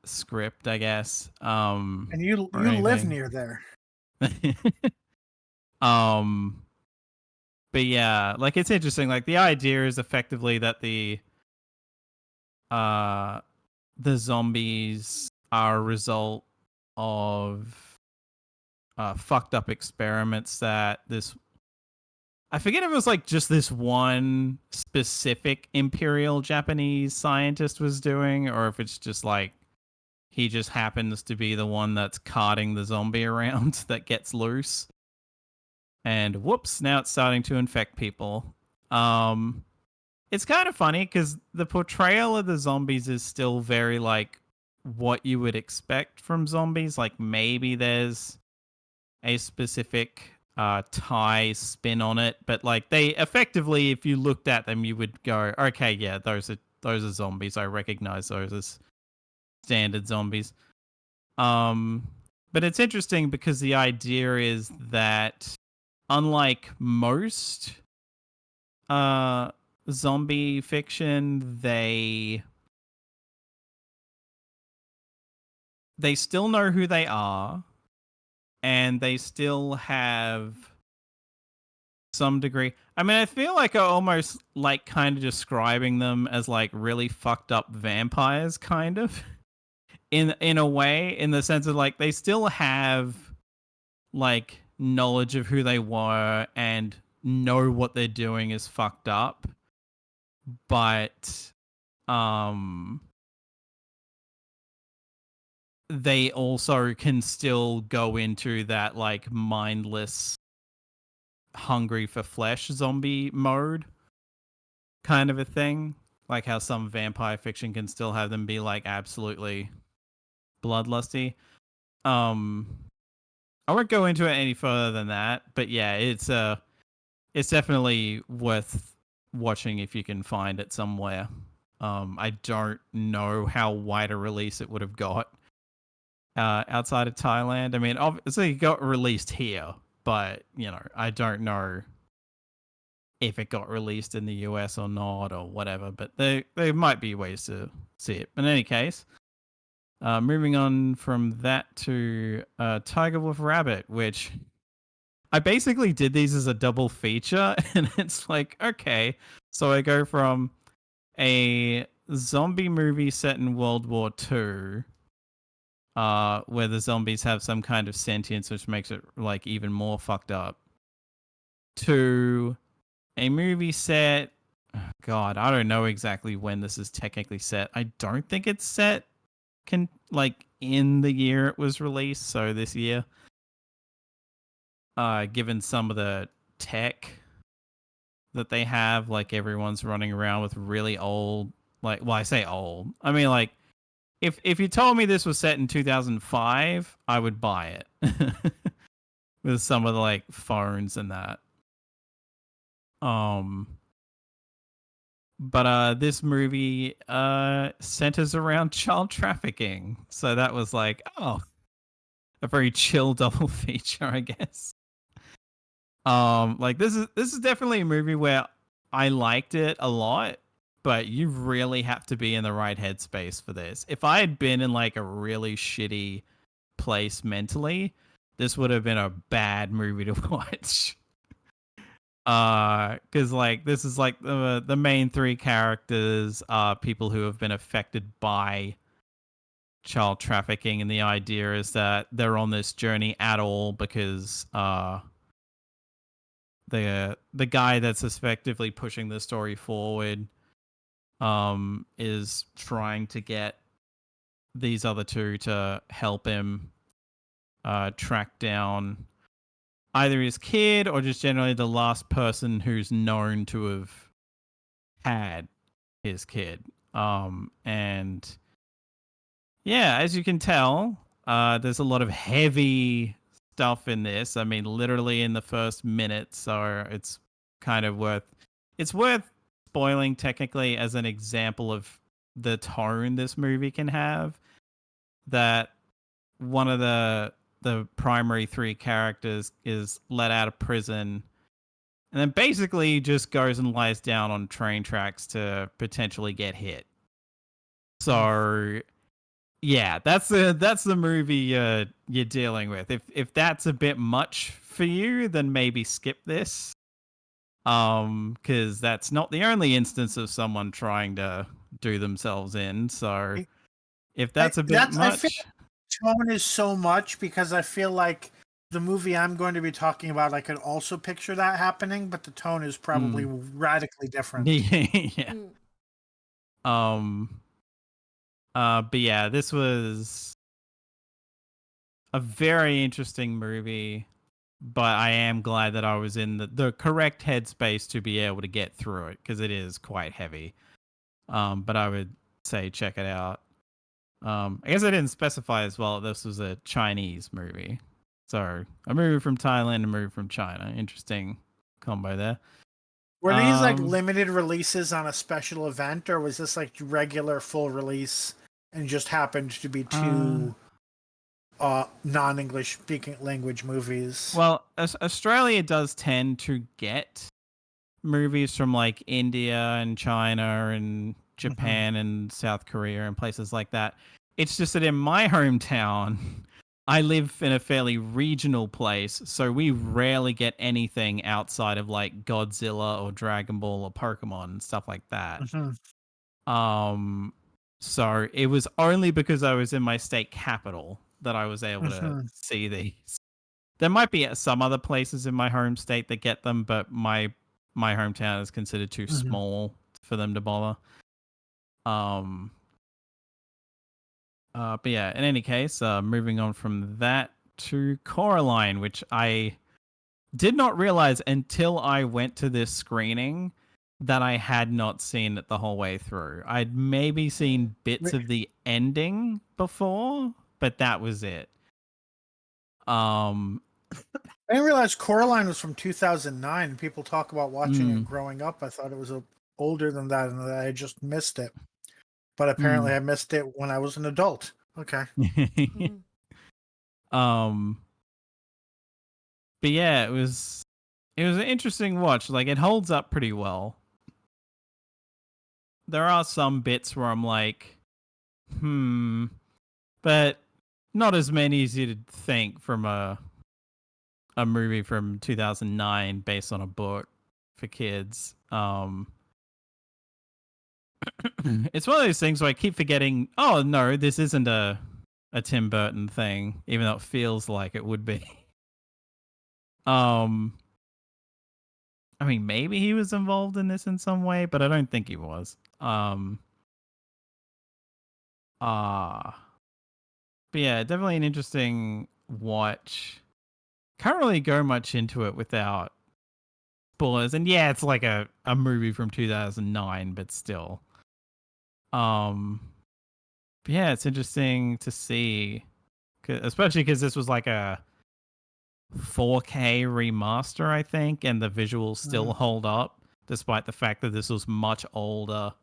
script, I guess. And you live near there. But yeah, like, it's interesting. Like, the idea is effectively that the zombies are a result of fucked up experiments that this I forget if it was like just this one specific Imperial Japanese scientist was doing, or if it's just like he just happens to be the one that's carting the zombie around that gets loose. And whoops, now it's starting to infect people. It's kind of funny because the portrayal of the zombies is still very like what you would expect from zombies. Like maybe there's a specific Thai spin on it, but like they effectively, if you looked at them, you would go, okay, yeah, those are zombies. I recognize those as standard zombies. But it's interesting because the idea is that unlike most zombie fiction, they still know who they are, and they still have some degree. I mean, I feel like I almost like kind of describing them as like really fucked up vampires, kind of in a way, in the sense of like they still have like knowledge of who they were and know what they're doing is fucked up, but they also can still go into that like mindless, hungry for flesh zombie mode kind of a thing. Like how some vampire fiction can still have them be like absolutely bloodlusty. I won't go into it any further than that, but yeah, it's definitely worth watching if you can find it somewhere. I don't know how wide a release it would have got outside of Thailand. I mean, obviously it got released here, but you know, I don't know if it got released in the US or not or whatever. But there might be ways to see it. But in any case, moving on from that to Tiger Wolf Rabbit, which I basically did these as a double feature, and it's like, okay, so I go from a zombie movie set in World War II, where the zombies have some kind of sentience, which makes it like even more fucked up, to a movie set. God, I don't know exactly when this is technically set. I don't think it's set in the year it was released, so this year. Given some of the tech that they have, like everyone's running around with really old, like, well, I say old. I mean, like, if you told me this was set in 2005, I would buy it with some of the like phones and that. But this movie centers around child trafficking, so that was like, oh, a very chill double feature, I guess. Like this is definitely a movie where I liked it a lot, but you really have to be in the right headspace for this. If I had been in like a really shitty place mentally, this would have been a bad movie to watch. Because like this is like the main three characters are people who have been affected by child trafficking, and the idea is that they're on this journey at all because the guy that's effectively pushing the story forward is trying to get these other two to help him track down either his kid or just generally the last person who's known to have had his kid. And yeah, as you can tell, there's a lot of heavy stuff in this. I mean, literally in the first minute, so it's kind of worth spoiling technically as an example of the tone this movie can have. That one of the primary three characters is let out of prison and then basically just goes and lies down on train tracks to potentially get hit. So yeah, that's the movie you're dealing with. If that's a bit much for you, then maybe skip this. Because that's not the only instance of someone trying to do themselves in. So if that's a bit much, tone is so much because I feel like the movie I'm going to be talking about, I could also picture that happening, but the tone is probably radically different. Yeah. But yeah, this was a very interesting movie, but I am glad that I was in the correct headspace to be able to get through it, because it is quite heavy. But I would say check it out. I guess I didn't specify as well this was a Chinese movie. So a movie from Thailand, a movie from China. Interesting combo there. Were these like limited releases on a special event, or was this like regular full release and just happened to be two non-English speaking language movies? Well, Australia does tend to get movies from like India and China and Japan and South Korea and places like that. It's just that in my hometown, I live in a fairly regional place, so we rarely get anything outside of like Godzilla or Dragon Ball or Pokemon and stuff like that. So it was only because I was in my state capital that I was able to see these. There might be some other places in my home state that get them, but my hometown is considered too small for them to bother. But yeah, in any case, moving on from that to Coraline, which I did not realize until I went to this screening that I had not seen it the whole way through. I'd maybe seen bits of the ending before, but that was it. I didn't realize Coraline was from 2009. People talk about watching it growing up. I thought it was older than that, and that I just missed it. But apparently, I missed it when I was an adult. Okay. But yeah, it was an interesting watch. Like, it holds up pretty well. There are some bits where I'm like, but not as many as you'd think from a movie from 2009 based on a book for kids. It's one of those things where I keep forgetting, oh no, this isn't a Tim Burton thing, even though it feels like it would be. I mean, maybe he was involved in this in some way, but I don't think he was. But yeah, definitely an interesting watch. Can't really go much into it without spoilers. And yeah, it's like a movie from 2009, but still. But yeah, it's interesting to see, especially because this was like a 4K remaster, I think, and the visuals still hold up, despite the fact that this was much older,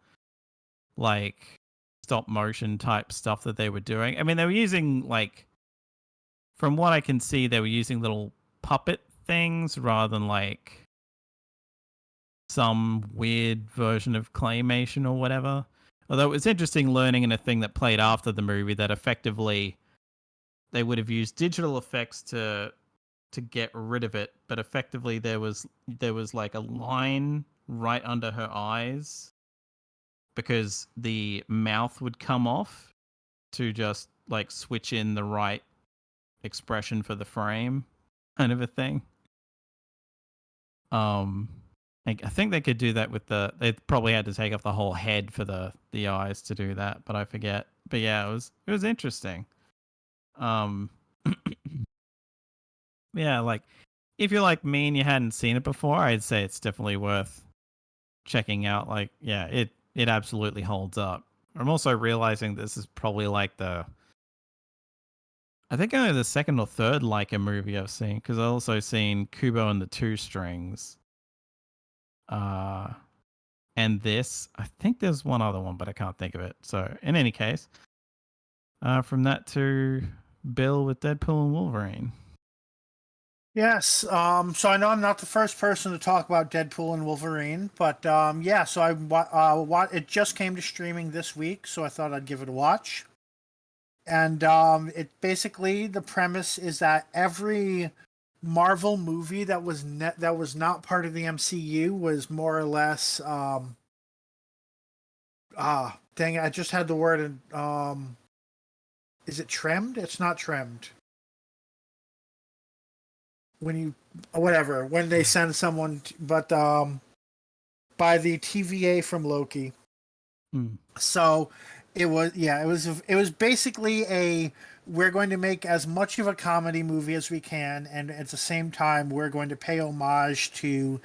like stop motion type stuff that they were doing. I mean, they were using, like, from what I can see, they were using little puppet things rather than like some weird version of claymation or whatever. Although it was interesting learning in a thing that played after the movie that effectively they would have used digital effects to get rid of it, but effectively there was like a line right under her eyes because the mouth would come off to just like switch in the right expression for the frame, kind of a thing. I think they could do that with they probably had to take off the whole head for the eyes to do that, but I forget. But yeah, it was interesting. Yeah, like if you're like me and you hadn't seen it before, I'd say it's definitely worth checking out. Like, yeah, it absolutely holds up. I'm also realizing this is probably like I think only the second or third Leica movie I've seen, because I've also seen Kubo and the Two Strings. And this, I think there's one other one, but I can't think of it. So in any case, from that to Bill with Deadpool and Wolverine. Yes. So I know I'm not the first person to talk about Deadpool and Wolverine, but yeah. So it just came to streaming this week, so I thought I'd give it a watch. And it basically, the premise is that every Marvel movie that was not part of the MCU was more or less dang it, I just had the word is it trimmed? It's not trimmed. when they send someone, but by the TVA from Loki. Mm. So it was basically we're going to make as much of a comedy movie as we can, and at the same time we're going to pay homage to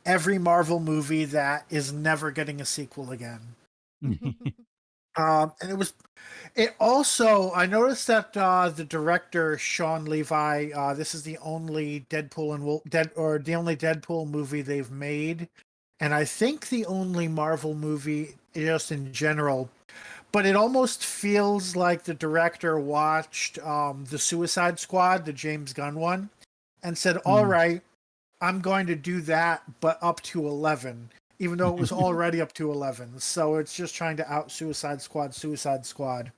every Marvel movie that is never getting a sequel again. And it also, I noticed that the director Sean Levi, this is the only Deadpool the only Deadpool movie they've made, and I think the only Marvel movie just in general. But it almost feels like the director watched the Suicide Squad, the James Gunn one, and said, "All right, I'm going to do that, but up to 11." Even though it was already up to 11. So it's just trying to out Suicide Squad.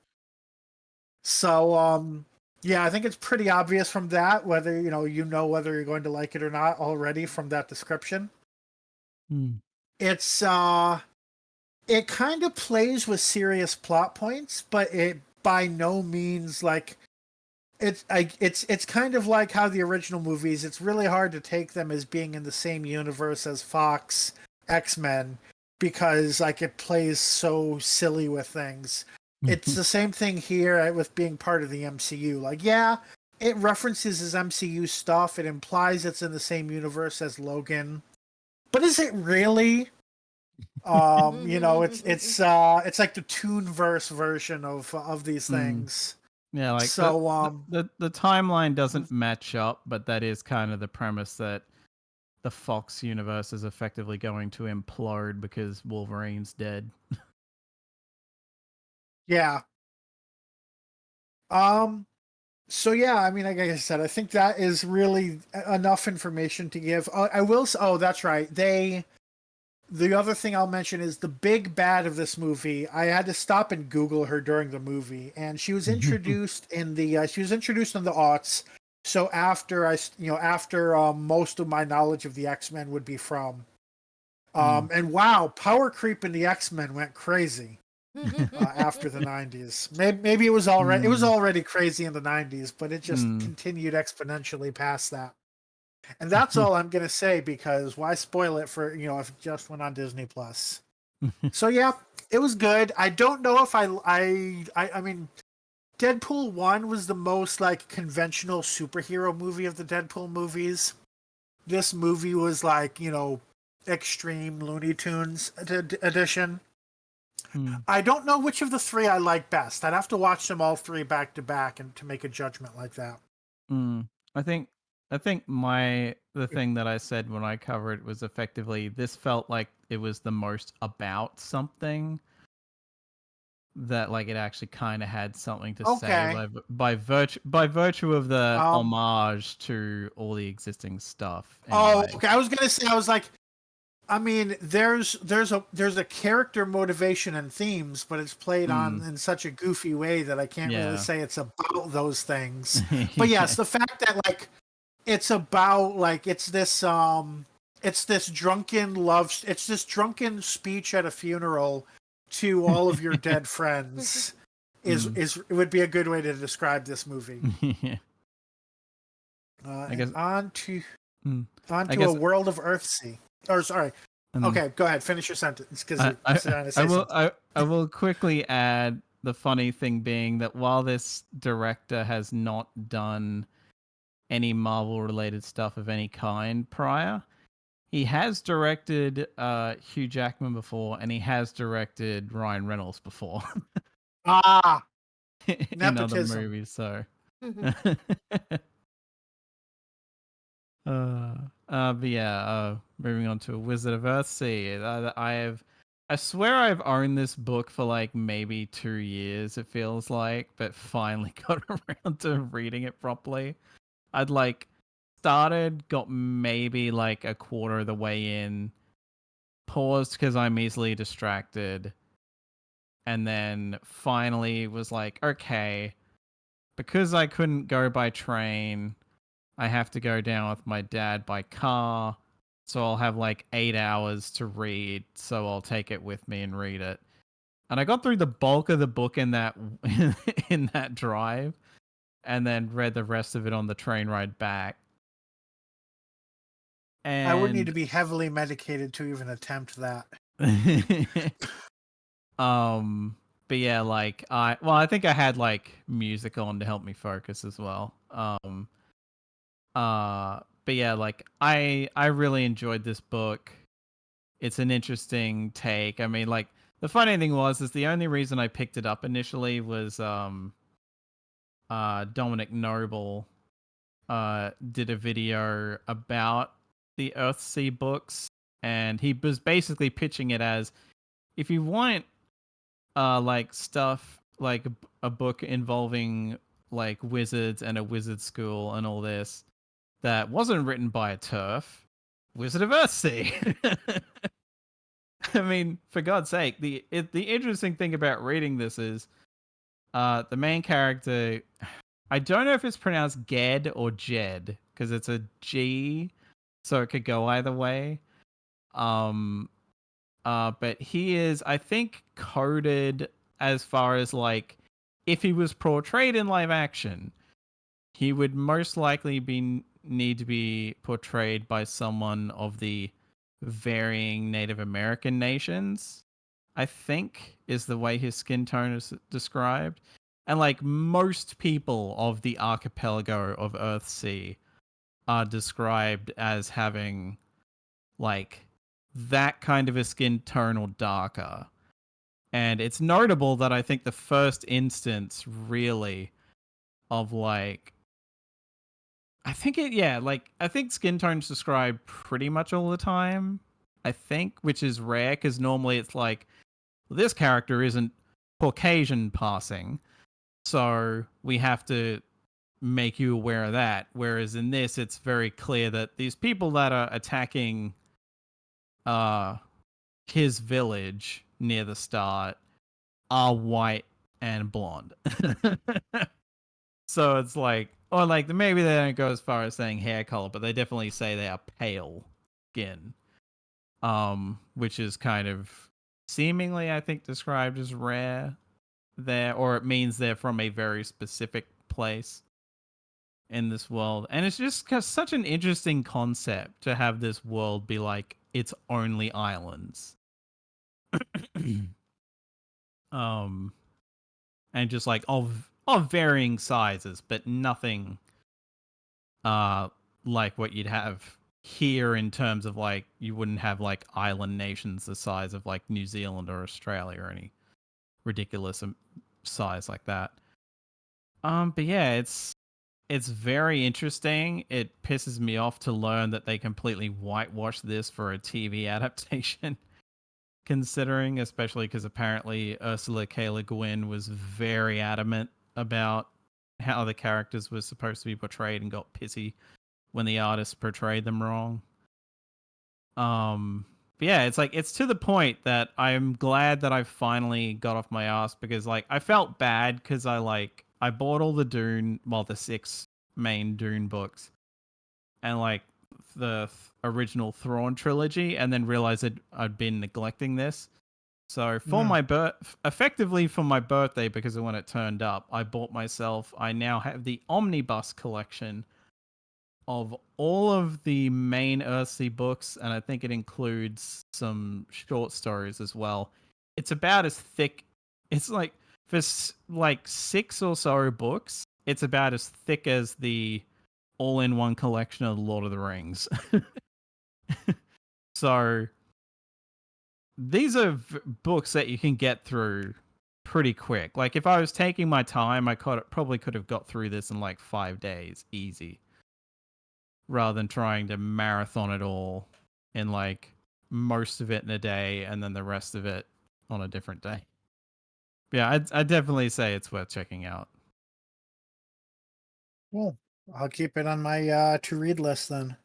So, yeah, I think it's pretty obvious from that, whether whether you're going to like it or not already from that description. It's, it kind of plays with serious plot points, but it by no means it's kind of like how the original movies, it's really hard to take them as being in the same universe as Fox X-Men because it plays so silly with things. It's the same thing here with being part of the MCU. Yeah, it references his MCU stuff. It implies it's in the same universe as Logan. But is it really? It's like the Toonverse version of these things. Yeah, the timeline doesn't match up, but that is kind of the premise that the Fox universe is effectively going to implode because Wolverine's dead. Yeah. So yeah, I mean, like I said, I think that is really enough information to give. Oh, that's right. The other thing I'll mention is the big bad of this movie. I had to stop and Google her during the movie, and she was introduced in the aughts. So after most of my knowledge of the X-Men would be from, and wow, power creep in the X-Men went crazy after the 90s. Maybe it was already crazy in the 90s, but it just continued exponentially past that. And that's all I'm gonna say, because why spoil it for if it just went on Disney Plus. So yeah, it was good. I don't know if I mean, Deadpool 1 was the most conventional superhero movie of the Deadpool movies. This movie was extreme Looney Tunes edition. I don't know which of the three I like best. I'd have to watch them all three back to back and to make a judgment like that. I think the thing that I said when I covered it was effectively this felt like it was the most about something, that it actually kind of had something to say by virtue of the homage to all the existing stuff. Anyway. Oh, okay. I was gonna say, I mean, there's a character motivation and themes, but it's played on in such a goofy way that I can't really say it's about those things. But yes, the fact that it's about it's this drunken speech at a funeral to all of your dead friends is it would be a good way to describe this movie. I guess on to a world of Earthsea. Or sorry. Okay, go ahead. Finish your sentence, because I will quickly add the funny thing being that while this director has not done any Marvel-related stuff of any kind prior, he has directed Hugh Jackman before, and he has directed Ryan Reynolds before. In other movies, so. But yeah, moving on to A Wizard of Earthsea. I swear I've owned this book for maybe 2 years, it feels like, but finally got around to reading it properly. I'd started, got maybe a quarter of the way in, paused because I'm easily distracted, and then finally was okay, because I couldn't go by train, I have to go down with my dad by car, so I'll have 8 hours to read, so I'll take it with me and read it. And I got through the bulk of the book in that in that drive, and then read the rest of it on the train ride back. I would need to And be heavily medicated to even attempt that. but yeah, like I think I had like music on to help me focus as well. But yeah, like I really enjoyed this book. It's an interesting take. I mean, like the funny thing is the only reason I picked it up initially was Dominic Noble did a video about the Earthsea books, and he was basically pitching it as, if you want like stuff like a book involving like wizards and a wizard school and all this that wasn't written by a turf, Wizard of Earthsea. I mean, for God's sake, the interesting thing about reading this is the main character, I don't know if it's pronounced Ged or Jed because it's a G, so it could go either way. But he is, I think, coded as far as like, if he was portrayed in live action, he would most likely need to be portrayed by someone of the varying Native American nations, I think, is the way his skin tone is described. And like most people of the archipelago of Earthsea are described as having like that kind of a skin tone or darker. And it's notable that I think the first instance really of like, I think skin tone's described pretty much all the time, I think, which is rare because normally it's like, well, this character isn't Caucasian passing, so we have to make you aware of that. Whereas in this, it's very clear that these people that are attacking his village near the start are white and blonde. So it's like, or like maybe they don't go as far as saying hair color, but they definitely say they are pale skin, which is kind of seemingly, I think, described as rare there, or it means they're from a very specific place in this world. And it's just such an interesting concept to have this world be like it's only islands. And just like of varying sizes, but nothing like what you'd have here in terms of like, you wouldn't have like island nations the size of like New Zealand or Australia or any ridiculous size like that. But yeah, it's very interesting. It pisses me off to learn that they completely whitewashed this for a TV adaptation. Considering, especially because apparently Ursula K. Le Guin was very adamant about how the characters were supposed to be portrayed and got pissy when the artists portrayed them wrong. But yeah, it's like, it's to the point that I'm glad that I finally got off my ass, because like I felt bad because I bought all the 6 main Dune books and like the original Thrawn trilogy, and then realized that I'd been neglecting this. So for effectively for my birthday, because of when it turned up, I now have the omnibus collection of all of the main Earthsea books, and I think it includes some short stories as well. It's about as thick. It's like, for like 6 or so books, it's about as thick as the all-in-one collection of Lord of the Rings. So these are books that you can get through pretty quick. Like if I was taking my time, I probably could have got through this in like 5 days, easy, rather than trying to marathon it all in like most of it in a day and then the rest of it on a different day. Yeah, I'd definitely say it's worth checking out. Well, I'll keep it on my to read list then.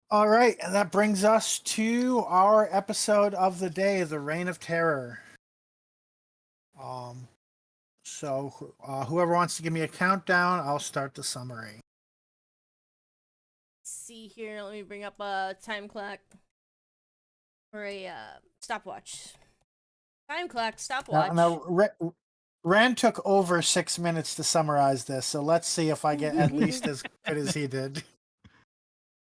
All right, and that brings us to our episode of the day, The Reign of Terror. So whoever wants to give me a countdown, I'll start the summary. See here, let me bring up a time clock or a stopwatch. Time clock, stopwatch. Now Rand took over 6 minutes to summarize this, so let's see if I get at least as good as he did.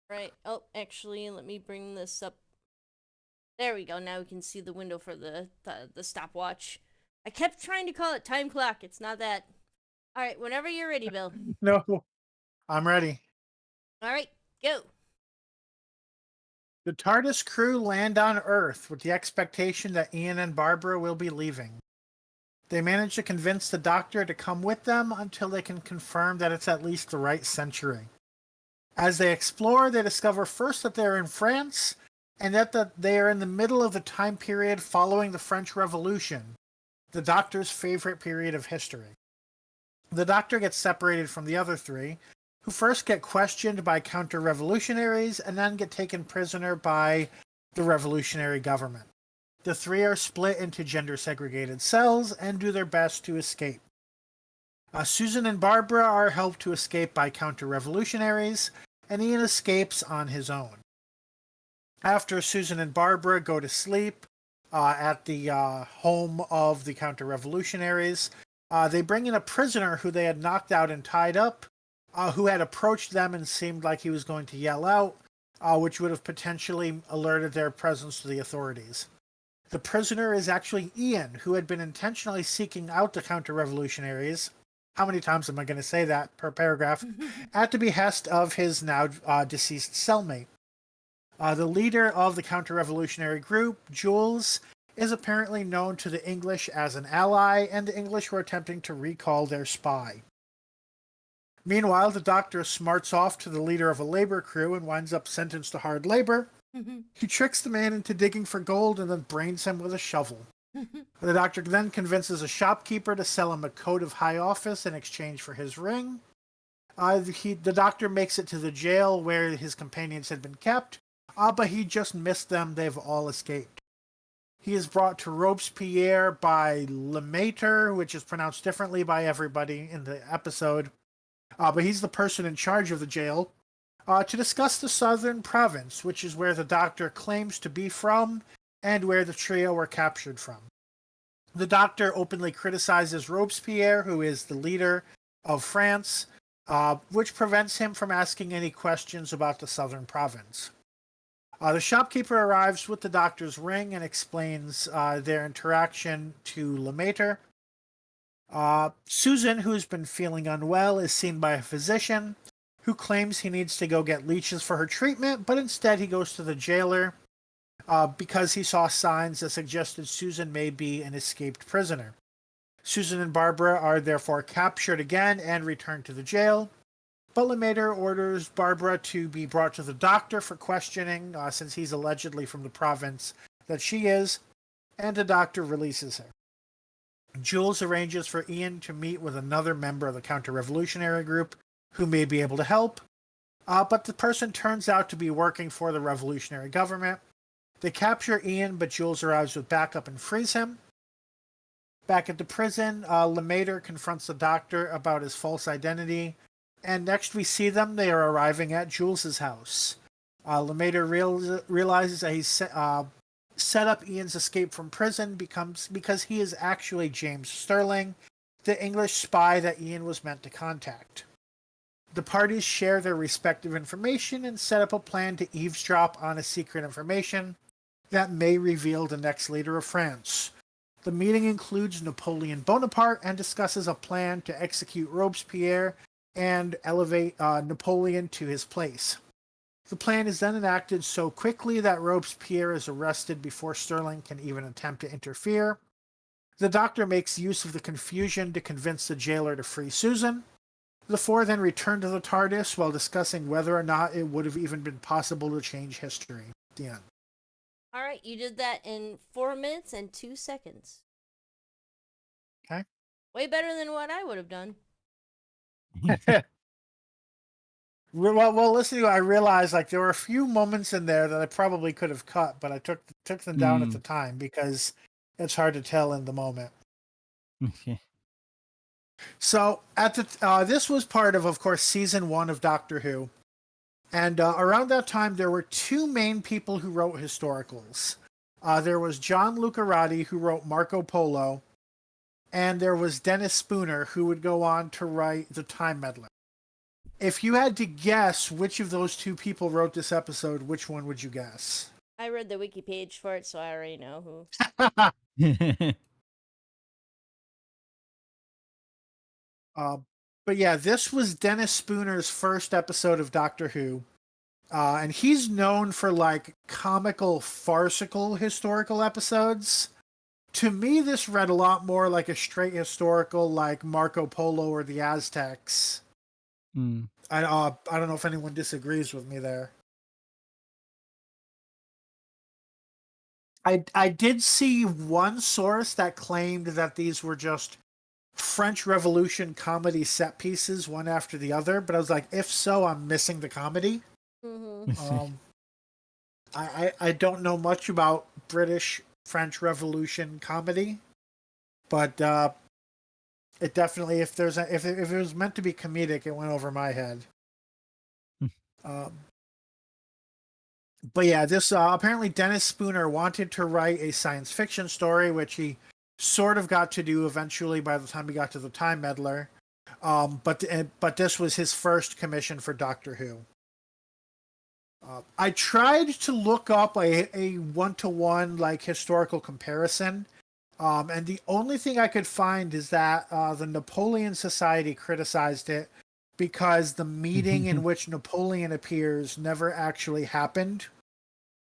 Right. Oh, actually, let me bring this up. There we go. Now we can see the window for the stopwatch. I kept trying to call it time clock. It's not that. All right, whenever you're ready, Bill. No, I'm ready. All right, go. The TARDIS crew land on Earth with the expectation that Ian and Barbara will be leaving. They manage to convince the Doctor to come with them until they can confirm that it's at least the right century. As they explore, they discover first that they're in France, and that they are in the middle of the time period following the French Revolution, the Doctor's favorite period of history. The Doctor gets separated from the other three, who first get questioned by counter-revolutionaries and then get taken prisoner by the revolutionary government. The three are split into gender-segregated cells and do their best to escape. Susan and Barbara are helped to escape by counter-revolutionaries, and Ian escapes on his own. After Susan and Barbara go to sleep at the home of the counter-revolutionaries, they bring in a prisoner who they had knocked out and tied up, who had approached them and seemed like he was going to yell out, which would have potentially alerted their presence to the authorities. The prisoner is actually Ian, who had been intentionally seeking out the counter-revolutionaries. How many times am I going to say that per paragraph? At the behest of his now deceased cellmate. The leader of the counter-revolutionary group, Jules, is apparently known to the English as an ally, and the English were attempting to recall their spy. Meanwhile, the Doctor smarts off to the leader of a labor crew and winds up sentenced to hard labor. He tricks the man into digging for gold and then brains him with a shovel. The Doctor then convinces a shopkeeper to sell him a coat of high office in exchange for his ring. The Doctor makes it to the jail where his companions had been kept, but he just missed them. They've all escaped. He is brought to Robespierre by Lemaitre, which is pronounced differently by everybody in the episode. But he's the person in charge of the jail, to discuss the southern province, which is where the Doctor claims to be from and where the trio were captured from. The Doctor openly criticizes Robespierre, who is the leader of France, which prevents him from asking any questions about the southern province. The shopkeeper arrives with the Doctor's ring and explains their interaction to Lemaitre. Susan, who's been feeling unwell, is seen by a physician who claims he needs to go get leeches for her treatment, but instead he goes to the jailer because he saw signs that suggested Susan may be an escaped prisoner. Susan and Barbara are therefore captured again and returned to the jail, but Lemaitre orders Barbara to be brought to the Doctor for questioning, since he's allegedly from the province that she is, and the Doctor releases her. Jules arranges for Ian to meet with another member of the counter-revolutionary group who may be able to help, but the person turns out to be working for the revolutionary government. They capture Ian, but Jules arrives with backup and frees him. Back at the prison, Lemaitre confronts the Doctor about his false identity, and next we see them. They are arriving at Jules's house. Lemaitre realizes that he's set up Ian's escape from prison because he is actually James Sterling, the English spy that Ian was meant to contact. The parties share their respective information and set up a plan to eavesdrop on a secret information that may reveal the next leader of France. The meeting includes Napoleon Bonaparte and discusses a plan to execute Robespierre and elevate Napoleon to his place. The plan is then enacted so quickly that Robespierre is arrested before Sterling can even attempt to interfere. The Doctor makes use of the confusion to convince the jailer to free Susan. The four then return to the TARDIS while discussing whether or not it would have even been possible to change history. The end. All right, you did that in 4 minutes and 2 seconds. Okay. Way better than what I would have done. Well, listening to you, I realized there were a few moments in there that I probably could have cut, but I took them down at the time because it's hard to tell in the moment. So at this was part of course, season 1 of Doctor Who, and around that time there were 2 main people who wrote historicals. There was John Lucarotti, who wrote Marco Polo, and there was Dennis Spooner, who would go on to write The Time Meddler. If you had to guess which of those two people wrote this episode, which one would you guess? I read the wiki page for it, so I already know who. But yeah, this was Dennis Spooner's first episode of Doctor Who. And he's known for like comical, farcical historical episodes. To me, this read a lot more like a straight historical, like Marco Polo or the Aztecs. I don't know if anyone disagrees with me there. I did see one source that claimed that these were just French Revolution comedy set pieces, one after the other. But I was like, if so, I'm missing the comedy. Mm-hmm. I don't know much about British French Revolution comedy, but it definitely, if it was meant to be comedic, it went over my head. But yeah, this apparently Dennis Spooner wanted to write a science fiction story, which he sort of got to do eventually by the time he got to The Time Meddler. But this was his first commission for Doctor Who. I tried to look up a one-to-one like historical comparison, and the only thing I could find is that the Napoleon Society criticized it because the meeting in which Napoleon appears never actually happened.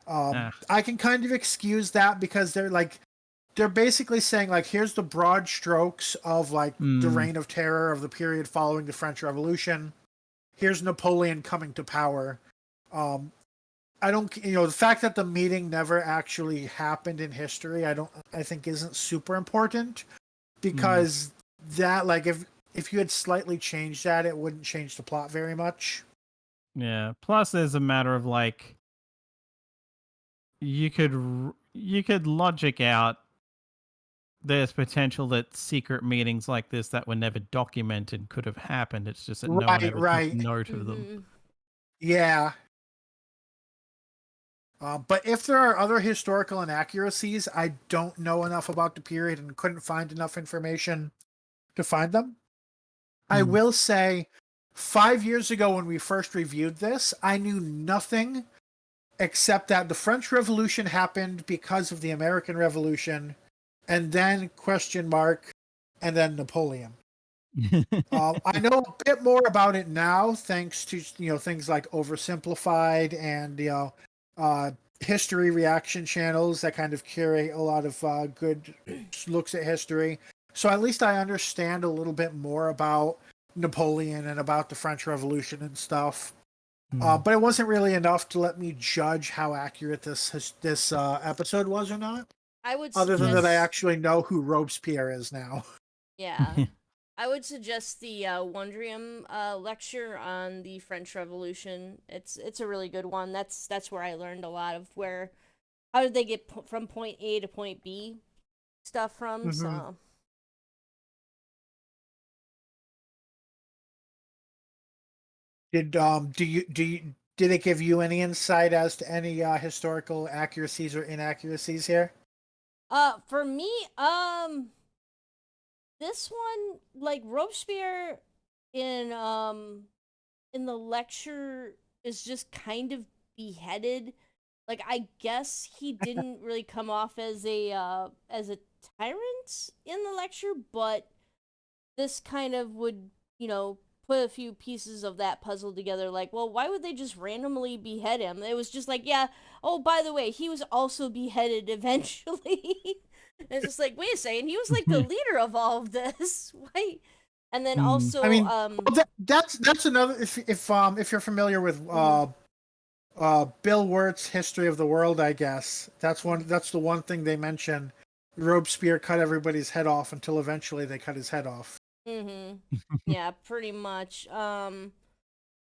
I can kind of excuse that because they're basically saying like, here's the broad strokes of like the reign of terror of the period following the French Revolution. Here's Napoleon coming to power. I don't, the fact that the meeting never actually happened in history, I think isn't super important because that, like, if you had slightly changed that, it wouldn't change the plot very much. Yeah. Plus, there's a matter of like, you could logic out there's potential that secret meetings like this that were never documented could have happened. It's just that no one ever took note of them. Yeah. But if there are other historical inaccuracies, I don't know enough about the period and couldn't find enough information to find them. I will say, 5 years ago when we first reviewed this, I knew nothing except that the French Revolution happened because of the American Revolution, and then ? And then Napoleon. I know a bit more about it now, thanks to things like Oversimplified and history reaction channels that kind of curate a lot of good looks at history. So at least I understand a little bit more about Napoleon and about the French Revolution and stuff. But it wasn't really enough to let me judge how accurate this episode was or not. Other than that, I actually know who Robespierre is now. Yeah. I would suggest the Wondrium lecture on the French Revolution. It's a really good one. That's where I learned a lot of how did they get from point A to point B stuff from. So Did it give you any insight as to any historical accuracies or inaccuracies here? For me, this one, like Robespierre in the lecture is just kind of beheaded. Like, I guess he didn't really come off as a tyrant in the lecture, but this kind of would, put a few pieces of that puzzle together. Like, well, why would they just randomly behead him? It was just like, yeah, oh, by the way, he was also beheaded eventually. It's just like, wait a second, he was like the leader of all of this. Why? And then also, I mean, that's another. If you're familiar with Bill Wirt's History of the World, I guess that's the one thing they mention. Robespierre cut everybody's head off until eventually they cut his head off. Yeah, pretty much. And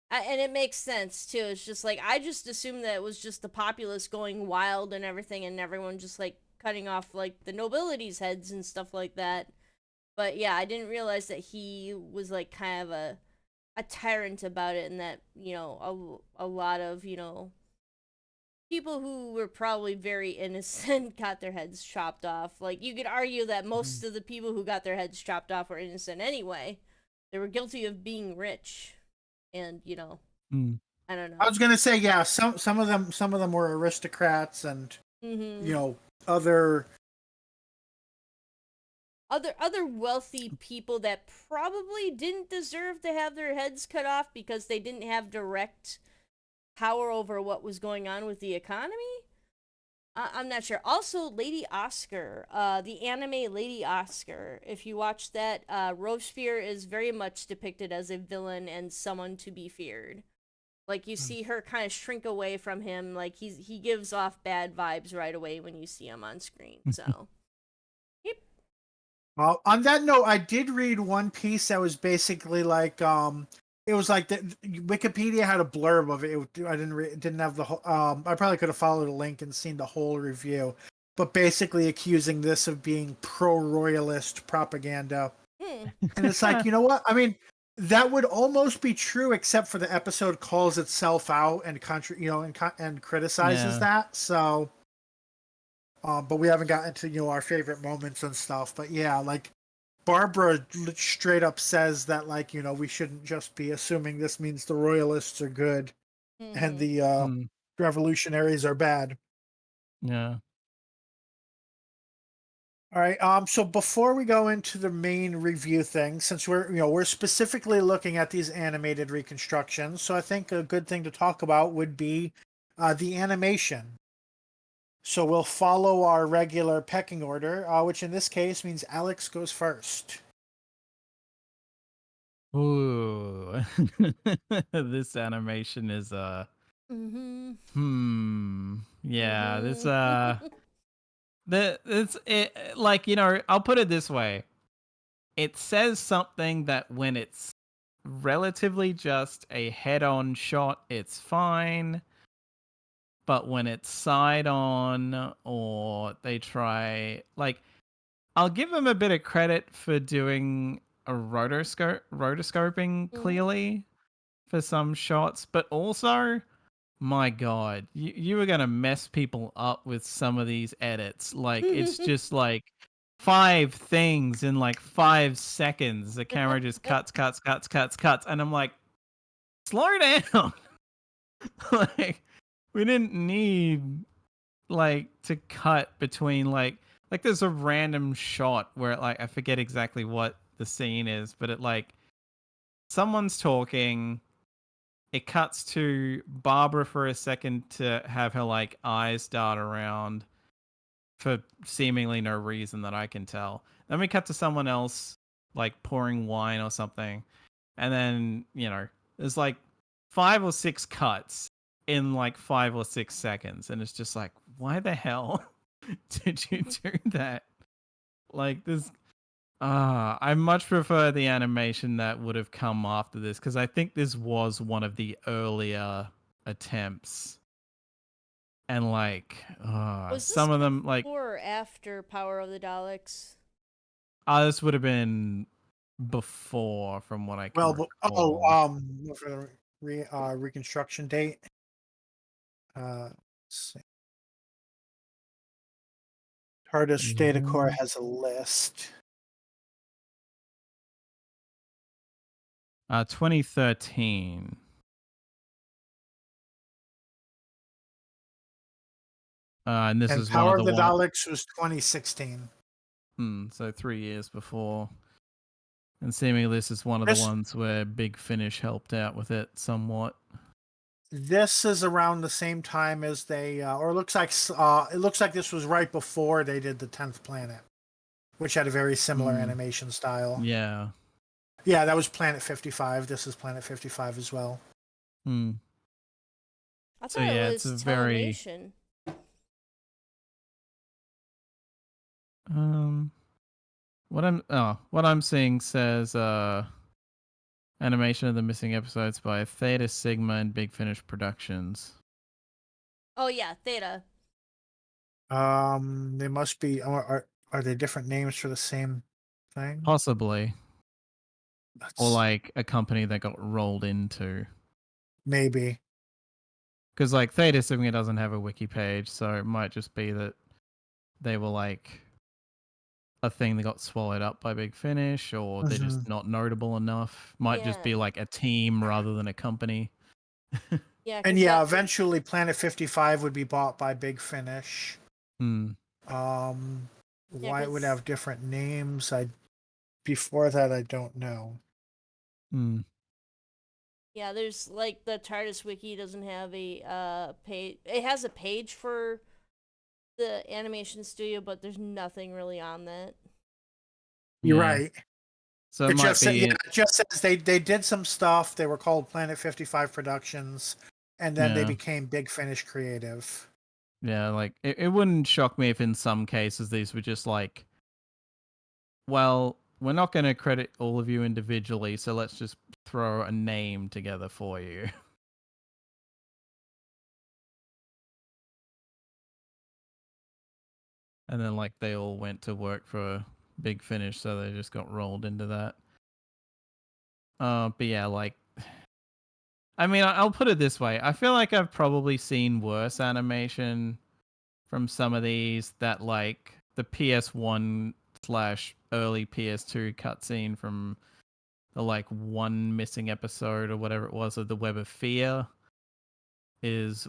it makes sense too. It's just like, I just assumed that it was just the populace going wild and everything, and everyone just like cutting off like the nobility's heads and stuff like that. But yeah, I didn't realize that he was like kind of a tyrant about it, and that a lot of people who were probably very innocent got their heads chopped off. Like, you could argue that most of the people who got their heads chopped off were innocent anyway. They were guilty of being rich, and I don't know. I was gonna say, yeah, some of them were aristocrats and other other wealthy people that probably didn't deserve to have their heads cut off because they didn't have direct power over what was going on with the economy. I'm not sure. Also, Lady Oscar, the anime Lady Oscar. If you watch that, Robespierre is very much depicted as a villain and someone to be feared. Like, you see her kind of shrink away from him. Like, he gives off bad vibes right away when you see him on screen. So, yep. Well, on that note, I did read one piece that was basically like it was like Wikipedia had a blurb of it. I didn't have the whole. I probably could have followed a link and seen the whole review, but basically accusing this of being pro-royalist propaganda. And it's like, you know what? I mean, that would almost be true, except for the episode calls itself out and and criticizes that. So, but we haven't gotten to our favorite moments and stuff. But yeah, like Barbara straight up says that, like, we shouldn't just be assuming this means the royalists are good and the revolutionaries are bad. Yeah. All right. So before we go into the main review thing, since we're specifically looking at these animated reconstructions, so I think a good thing to talk about would be the animation. So we'll follow our regular pecking order, which in this case means Alex goes first. Ooh. This animation is yeah, this I'll put it this way. It says something that when it's relatively just a head-on shot, it's fine. But when it's side-on or they try, like, I'll give them a bit of credit for doing a rotoscoping clearly for some shots, but also, my God, you were going to mess people up with some of these edits. Like, it's just like 5 things in like 5 seconds. The camera just cuts. And I'm like, slow down. Like, we didn't need like to cut between like there's a random shot where it, like, I forget exactly what the scene is, but it like someone's talking, it cuts to Barbara for a second to have her like eyes dart around for seemingly no reason that I can tell. Then we cut to someone else like pouring wine or something, and then there's like 5 or 6 cuts in like 5 or 6 seconds, and it's just like, why the hell did you do that? Like, this I much prefer the animation that would have come after this, because I think this was one of the earlier attempts, and like Was some this of them, like, before or after Power of the Daleks? this would have been before, from what I can recall. For the reconstruction date. Let's see. TARDIS Data Core has a list. 2013. And this is Power one of of the the Daleks was 2016. So 3 years before. And seemingly this is one of the ones where Big Finish helped out with it somewhat. This is around the same time as they, or it looks like this was right before they did the 10th Planet, which had a very similar animation style. Yeah. Yeah, that was Planet 55. This is Planet 55 as well. I thought it was it's a Television. What I'm seeing says animation of the missing episodes by Theta Sigma and Big Finish Productions. Oh yeah, Theta. They must be. Are they different names for the same thing? Possibly. Or like a company that got rolled into. Maybe. Because like Theta Sigma doesn't have a wiki page, so it might just be that they were like a thing that got swallowed up by Big Finish, or they're just not notable enough. Might just be like a team rather than a company. Yeah, And yeah, eventually Planet 55 would be bought by Big Finish. Why it would have different names, before that I don't know. Yeah, there's like the TARDIS wiki doesn't have a page. It has a page for the animation studio, but there's nothing really on that. You're right. So it just says they did some stuff. They were called Planet 55 Productions, and then they became Big Finish Creative. Yeah, like it wouldn't shock me if in some cases these were just like, well, we're not going to credit all of you individually, so let's just throw a name together for you. And then like they all went to work for Big Finish, so they just got rolled into that. But yeah, like, I mean, I'll put it this way. I feel like I've probably seen worse animation from some of these, that like the PS1 / early PS2 cutscene from the like one missing episode or whatever it was of the Web of Fear is,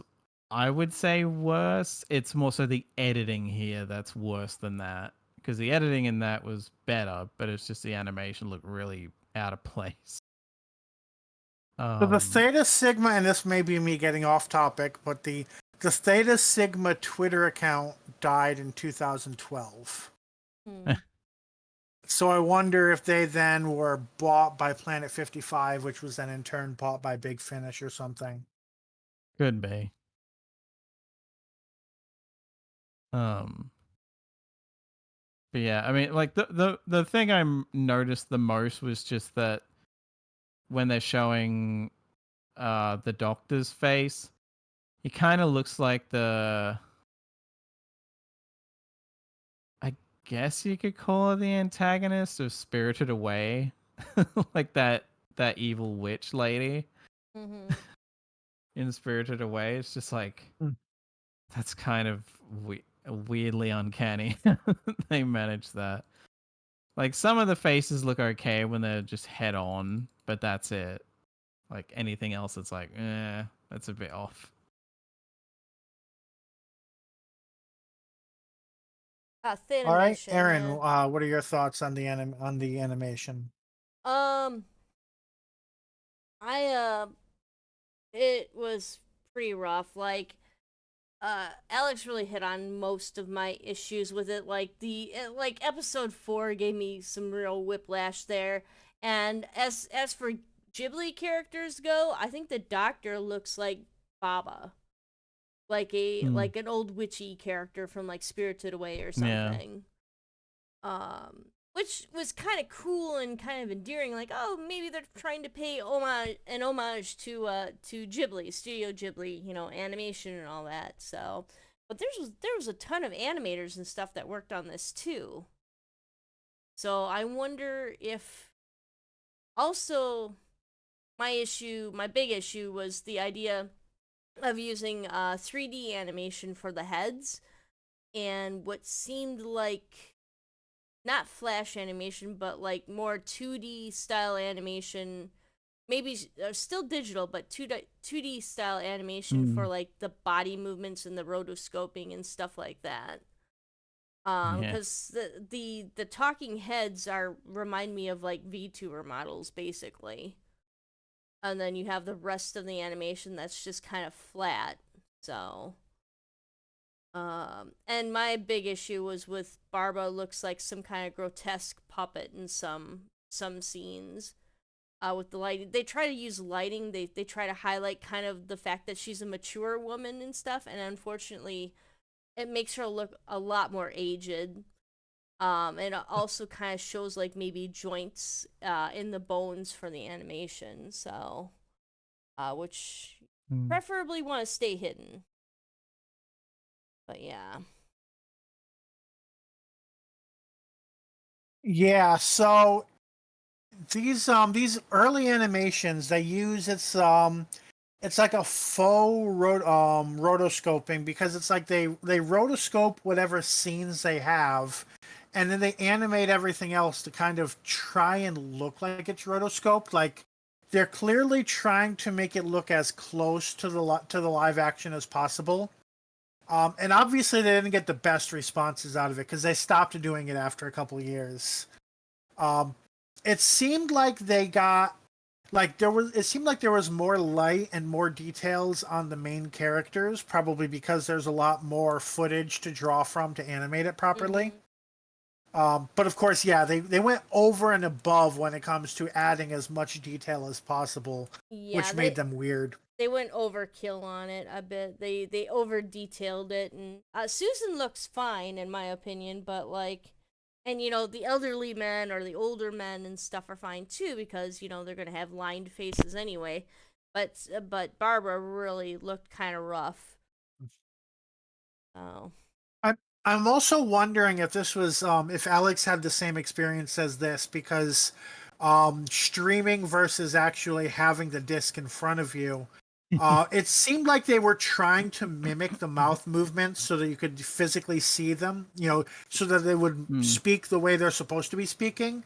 I would say, worse. It's more so the editing here that's worse than that, because the editing in that was better, but it's just the animation looked really out of place. So the Theta Sigma, and this may be me getting off topic, but the Theta Sigma Twitter account died in 2012. So I wonder if they then were bought by Planet 55, which was then in turn bought by Big Finish or something. Could be. But yeah, I mean, like the thing I noticed the most was just that when they're showing the Doctor's face, he kind of looks like I guess you could call her the antagonist of Spirited Away, like that evil witch lady in Spirited Away. It's just like that's kind of weirdly uncanny. They managed that. Like some of the faces look okay when they're just head on, but that's it. Like anything else, it's like, that's a bit off. All right, Aaron, what are your thoughts on the animation? It was pretty rough. Like, Alex really hit on most of my issues with it. Like like episode 4 gave me some real whiplash there. And as for Ghibli characters go, I think the Doctor looks like Baba, like like an old witchy character from like Spirited Away or something. Which was kind of cool and kind of endearing. Like, oh, maybe they're trying to pay homage to Ghibli, Studio Ghibli, animation and all that. So, but there was a ton of animators and stuff that worked on this too. So I wonder if also my big issue was the idea of using 3D animation for the heads, and what seemed like not flash animation, but like more 2D style animation, maybe still digital, but 2D style animation for like the body movements and the rotoscoping and stuff like that. Because the talking heads remind me of like VTuber models basically, and then you have the rest of the animation that's just kind of flat. So and my big issue was with Barba looks like some kind of grotesque puppet in some scenes. With the lighting, they try to use lighting. They try to highlight kind of the fact that she's a mature woman and stuff, and unfortunately, it makes her look a lot more aged. And it also kind of shows like maybe joints in the bones for the animation. So, which preferably want to stay hidden. But yeah. Yeah, so these early animations, they use it's like a faux rotoscoping, because it's like they rotoscope whatever scenes they have, and then they animate everything else to kind of try and look like it's rotoscoped. Like they're clearly trying to make it look as close to the live action as possible. And obviously they didn't get the best responses out of it because they stopped doing it after a couple of years. It seemed like they got it seemed like there was more light and more details on the main characters, probably because there's a lot more footage to draw from to animate it properly. But of course, yeah, they went over and above when it comes to adding as much detail as possible, which made them weird. They went overkill on it a bit. They over detailed it, and Susan looks fine in my opinion, but like, and the elderly men or the older men and stuff are fine too, because they're gonna have lined faces anyway. But Barbara really looked kind of rough. Oh. I'm also wondering if this was if Alex had the same experience as this, because streaming versus actually having the disc in front of you, it seemed like they were trying to mimic the mouth movements so that you could physically see them, so that they would speak the way they're supposed to be speaking.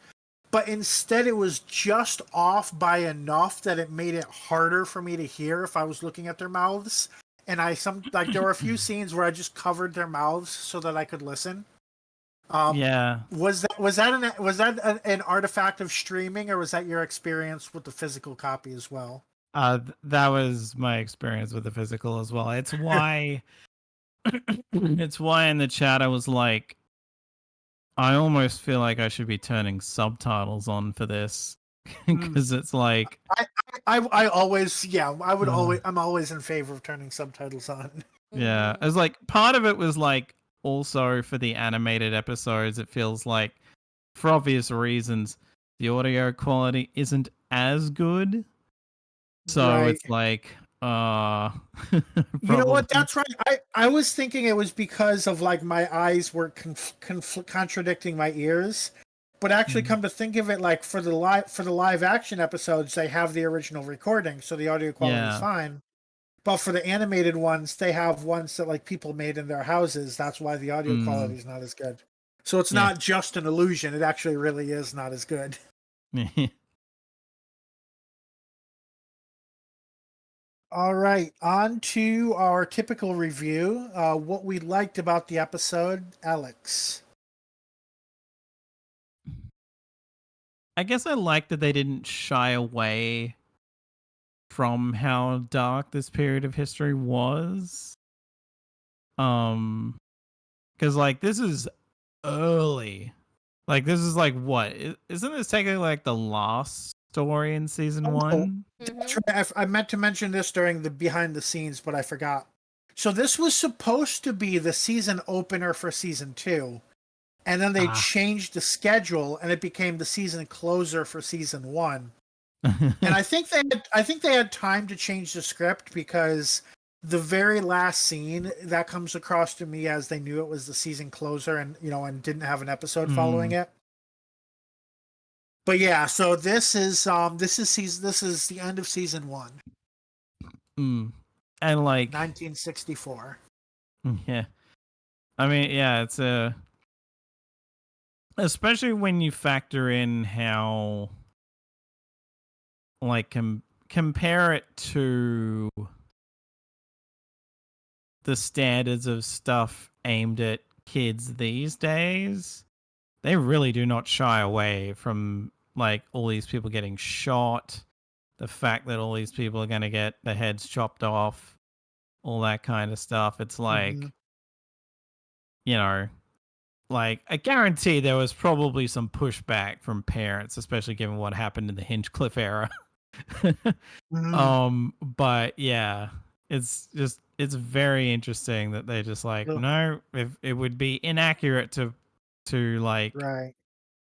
But instead, it was just off by enough that it made it harder for me to hear if I was looking at their mouths. And there were a few scenes where I just covered their mouths so that I could listen. Yeah. Was that an artifact of streaming, or was that your experience with the physical copy as well? That was my experience with the physical as well. It's why it's why in the chat I was like, I almost feel like I should be turning subtitles on for this, because it's like I always I'm always in favor of turning subtitles on. Yeah, it's like part of it was like also for the animated episodes, it feels like for obvious reasons the audio quality isn't as good. So it's like you know what? That's right. I was thinking it was because of like my eyes were contradicting my ears, but actually, come to think of it, like for the live action episodes, they have the original recording, so the audio quality is fine. But for the animated ones, they have ones that like people made in their houses. That's why the audio quality is not as good. So it's not just an illusion; it actually really is not as good. All right, on to our typical review. What we liked about the episode, Alex. I guess I like that they didn't shy away from how dark this period of history was. Because like this is early. Like this is like what? Isn't this technically like the last story in season 1? That's right. I meant to mention this during the behind the scenes, but I forgot. So this was supposed to be the season opener for season 2. And then they changed the schedule, and it became the season closer for season 1. And I think they had time to change the script, because the very last scene that comes across to me as they knew it was the season closer, and and didn't have an episode following it. But yeah, so this is the end of season 1. And like 1964. Yeah. I mean, yeah, it's especially when you factor in how like compare it to the standards of stuff aimed at kids these days. They really do not shy away from like all these people getting shot, the fact that all these people are going to get their heads chopped off, all that kind of stuff. It's like, like I guarantee there was probably some pushback from parents, especially given what happened in the Hinchcliffe era. But yeah, it's very interesting that they just like, no, if it would be inaccurate to like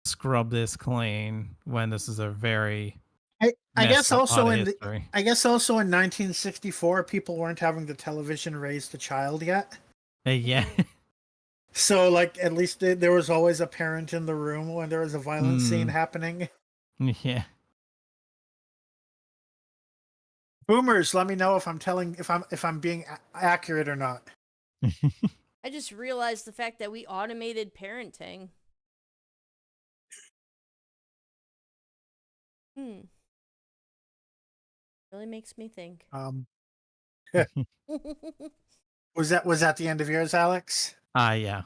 scrub this clean when this is a very I guess also in 1964 people weren't having the television raise the child yet. Yeah. So like at least there was always a parent in the room when there was a violent scene happening. Yeah. Boomers, let me know if I'm being accurate or not. I just realized the fact that we automated parenting. Really makes me think. Was that the end of yours, Alex? Yeah.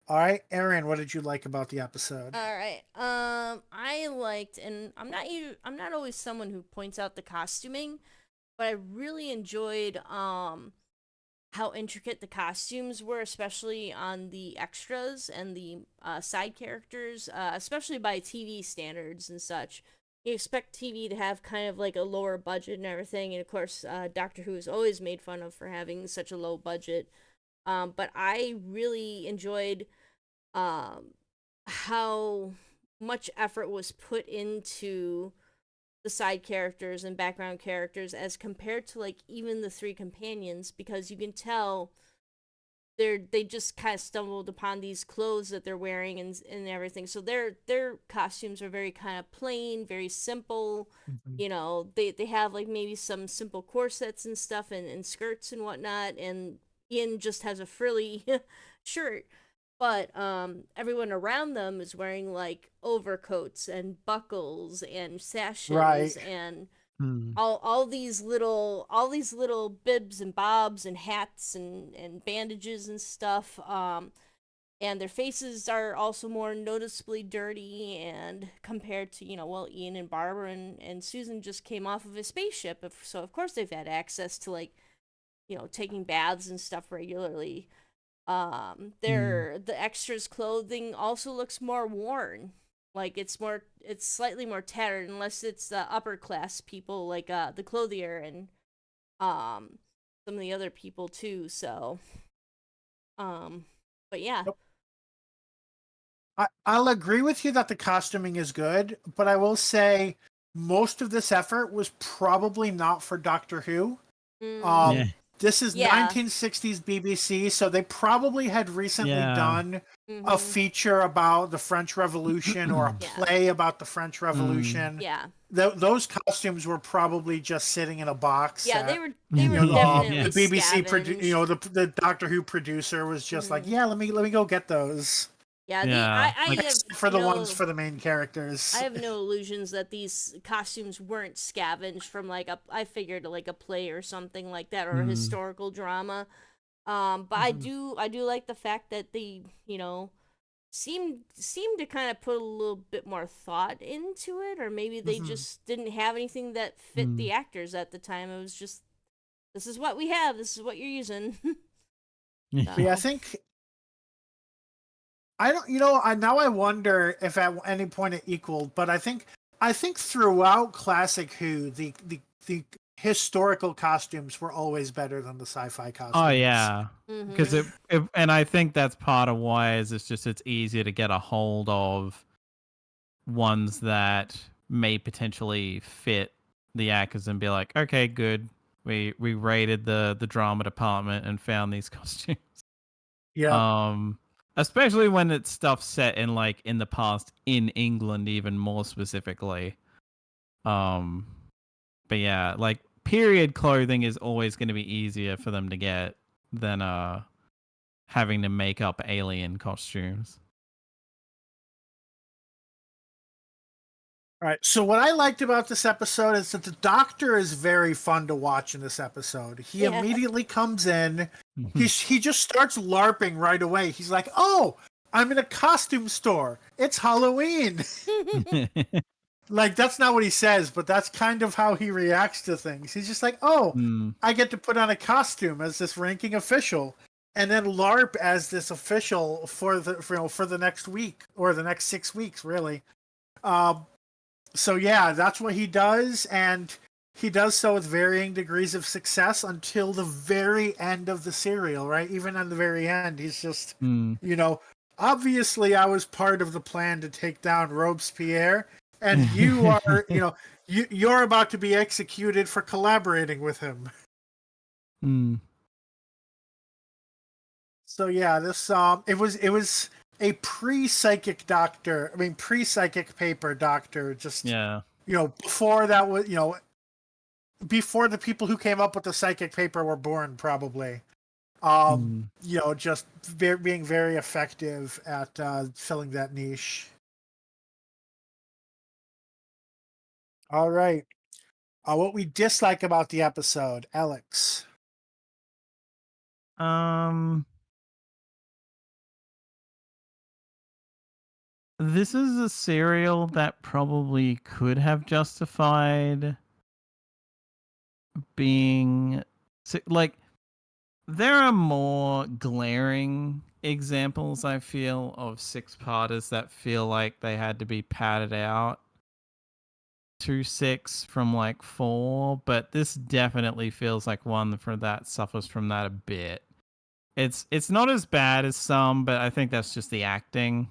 All right, Aaron, what did you like about the episode? All right. I liked, and I'm not always someone who points out the costuming, but I really enjoyed how intricate the costumes were, especially on the extras and the side characters, especially by TV standards and such. You expect TV to have kind of like a lower budget and everything, and of course, Doctor Who is always made fun of for having such a low budget. But I really enjoyed how much effort was put into the side characters and background characters as compared to like even the three companions, because you can tell they just kind of stumbled upon these clothes that they're wearing and everything. So their costumes are very kind of plain, very simple. Mhm. You know, they have like maybe some simple corsets and stuff and skirts and whatnot, and Ian just has a frilly shirt. But everyone around them is wearing like overcoats and buckles and sashes Right. and Mm. all these little bibs and bobs and hats and bandages and stuff. And their faces are also more noticeably dirty, and compared to, Ian and Barbara and Susan just came off of a spaceship, so of course they've had access to like, taking baths and stuff regularly. The extras clothing also looks more worn. Like it's slightly more tattered, unless it's the upper class people like the clothier and some of the other people too. So but yeah. I'll agree with you that the costuming is good, but I will say most of this effort was probably not for Doctor Who. Yeah. This is Yeah. 1960s BBC, so they probably had recently Yeah. done Mhm. a feature about the French Revolution or a Yeah. play about the French Revolution. Yeah. Those costumes were probably just sitting in a box. Yeah, that, they were Yeah. definitely the BBC, scavenged. the Doctor Who producer was just like, Mhm. yeah, let me go get those. Yeah, Yeah, I like- have Except for the ones for the main characters. I have no illusions that these costumes weren't scavenged from like I figured like a play or something like that, or a historical drama. But I do like the fact that they, seem to kind of put a little bit more thought into it, or maybe they just didn't have anything that fit the actors at the time. It was just, this is what we have, this is what you're using. Yeah, I think I don't. Now I wonder if at any point it equaled, but I think throughout classic Who, the historical costumes were always better than the sci-fi costumes. Oh yeah, Mhm. because it and I think that's part of why it's easier to get a hold of ones that may potentially fit the actors and be like, okay, good. We raided the drama department and found these costumes. Yeah. Especially when it's stuff set in the past in England, even more specifically. But yeah, like period clothing is always going to be easier for them to get than having to make up alien costumes. All right. So what I liked about this episode is that the Doctor is very fun to watch in this episode. He Yeah. immediately comes in. He just starts LARPing right away. He's like, "Oh, I'm in a costume store. It's Halloween." Like, that's not what he says, but that's kind of how he reacts to things. He's just like, "Oh, I get to put on a costume as this ranking official, and then LARP as this official for the next week or the next 6 weeks, really." So yeah, that's what he does, and he does so with varying degrees of success until the very end of the serial, right? Even on the very end, he's just, obviously I was part of the plan to take down Robespierre, and you are, you're about to be executed for collaborating with him. So yeah, this it was a pre-psychic paper doctor. Just before that was before the people who came up with the psychic paper were born, probably. Just being very effective at filling that niche. All right. What we dislike about the episode, Alex. This is a serial that probably could have justified being like. There are more glaring examples, I feel, of six-parters that feel like they had to be padded out to 6 from like 4, but this definitely feels like one that suffers from that a bit. It's not as bad as some, but I think that's just the acting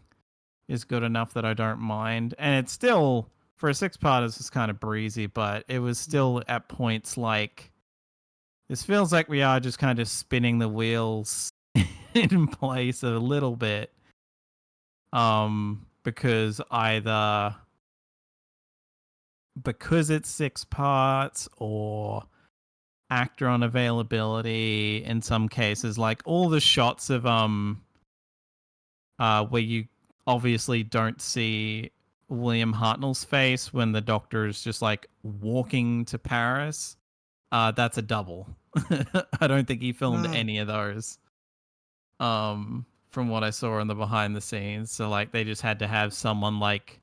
is good enough that I don't mind. And it's still, for a 6-parter, it's kind of breezy, but it was still at points like, this feels like we are just kind of spinning the wheels in place a little bit. Because it's 6 parts or actor unavailability in some cases, like all the shots of where you obviously don't see William Hartnell's face when the Doctor is just like walking to Paris. That's a double. I don't think he filmed any of those. From what I saw in the behind the scenes. So like they just had to have someone like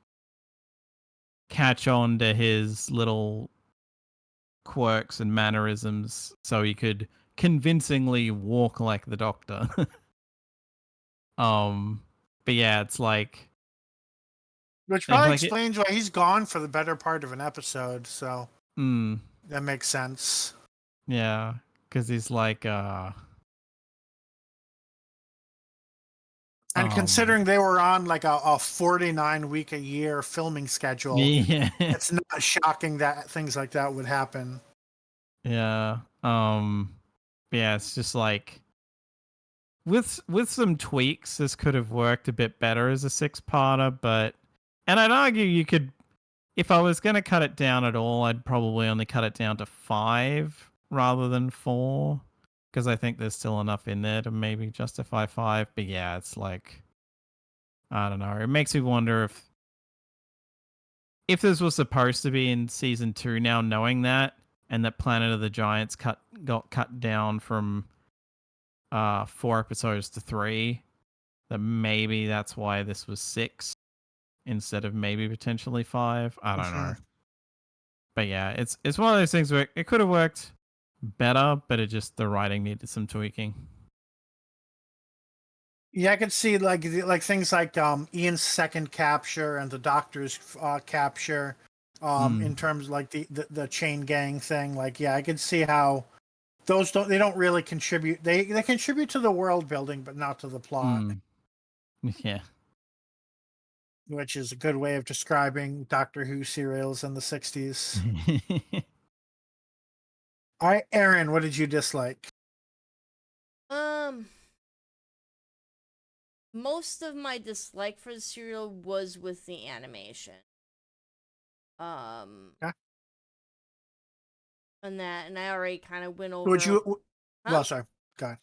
catch on to his little quirks and mannerisms so he could convincingly walk like the Doctor. But yeah, it's like, which probably explains why he's gone for the better part of an episode, so that makes sense. Yeah, because he's like and considering they were on like a 49-week a year filming schedule, it's not shocking that things like that would happen. Yeah. Yeah, it's just like with some tweaks, this could have worked a bit better as a 6-parter, and I'd argue you could, if I was going to cut it down at all, I'd probably only cut it down to 5 rather than 4, because I think there's still enough in there to maybe justify 5. But yeah, it's like, I don't know. It makes me wonder if this was supposed to be in season 2 now, knowing that, and that Planet of the Giants got cut down from 4 episodes to 3, that maybe that's why this was 6 instead of maybe potentially 5. I don't know. But yeah, it's one of those things where it could have worked better, but the writing needed some tweaking. Yeah, I could see like things like Ian's second capture and the Doctor's capture, in terms of like the chain gang thing. Like, yeah, I could see how those don't really contribute. They contribute to the world building, but not to the plot. Yeah. Which is a good way of describing Doctor Who serials in the 60s. All right, Aaron, what did you dislike? Most of my dislike for the serial was with the animation. Yeah. And I already kind of went over. Would you? Well, sorry. Go ahead.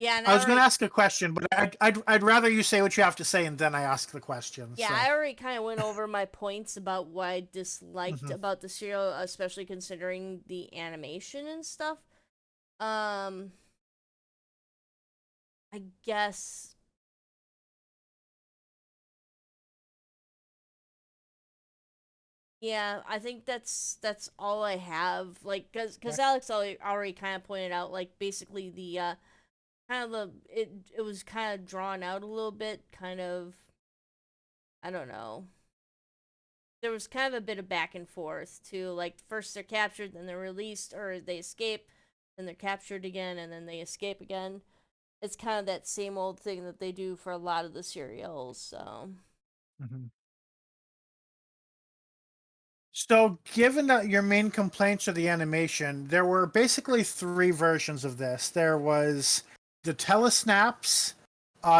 Yeah, and I was going to ask a question, but I'd rather you say what you have to say and then I ask the question. Yeah, so. I already kind of went over my points about what I disliked about the serial, especially considering the animation and stuff. I guess. Yeah, I think that's all I have. Like, cause Alex already kind of pointed out, like, basically the it was kind of drawn out a little bit, kind of. I don't know. There was kind of a bit of back and forth too. Like, first they're captured, then they're released, or they escape, then they're captured again, and then they escape again. It's kind of that same old thing that they do for a lot of the serials. So. So, given that your main complaints are the animation, there were basically 3 versions of this. There was the telesnaps.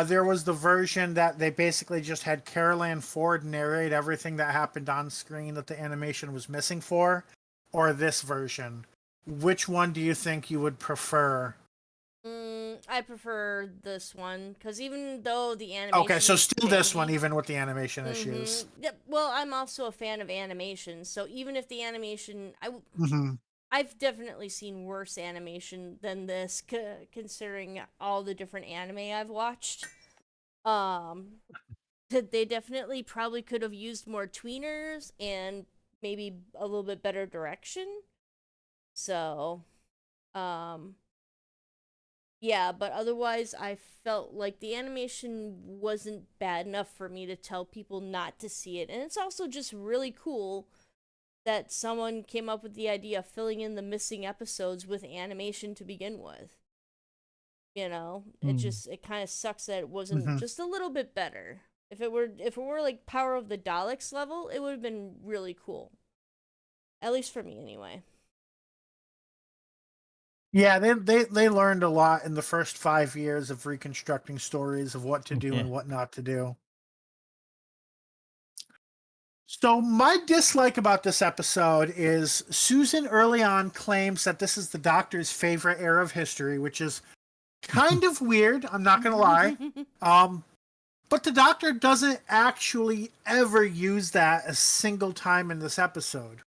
There was the version that they basically just had Caroline Ford narrate everything that happened on screen that the animation was missing for. or this version, which one do you think you would prefer? I prefer this one because even though the Okay, animation so is still this one, janky, even with the animation issues. Yep. Well, I'm also a fan of animation, so even if the animation, Mm-hmm. I've definitely seen worse animation than this, considering all the different anime I've watched. Um, they definitely probably could have used more tweeners and maybe a little bit better direction. So, um, yeah, but otherwise, I felt like the animation wasn't bad enough for me to tell people not to see it. And it's also just really cool that someone came up with the idea of filling in the missing episodes with animation to begin with. It kind of sucks that it wasn't Mm-hmm. just a little bit better. If it were like Power of the Daleks level, it would have been really cool. At least for me anyway. Yeah, they learned a lot in the first 5 years of reconstructing stories of what to do Yeah. and what not to do. So my dislike about this episode is Susan early on claims that this is the Doctor's favorite era of history, which is kind of weird. I'm not gonna lie. But the Doctor doesn't actually ever use that a single time in this episode.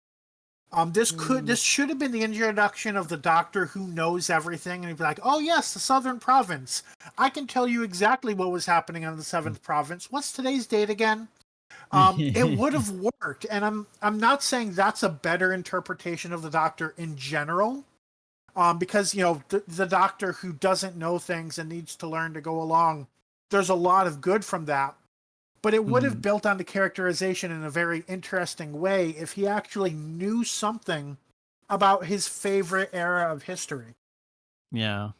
This should have been the introduction of the Doctor who knows everything, and he'd be like, "Oh yes, the Southern Province. I can tell you exactly what was happening on the Seventh Province. What's today's date again?" It would have worked, and I'm not saying that's a better interpretation of the Doctor in general, because the Doctor who doesn't know things and needs to learn to go along. There's a lot of good from that. But it would have built on the characterization in a very interesting way if he actually knew something about his favorite era of history. Yeah.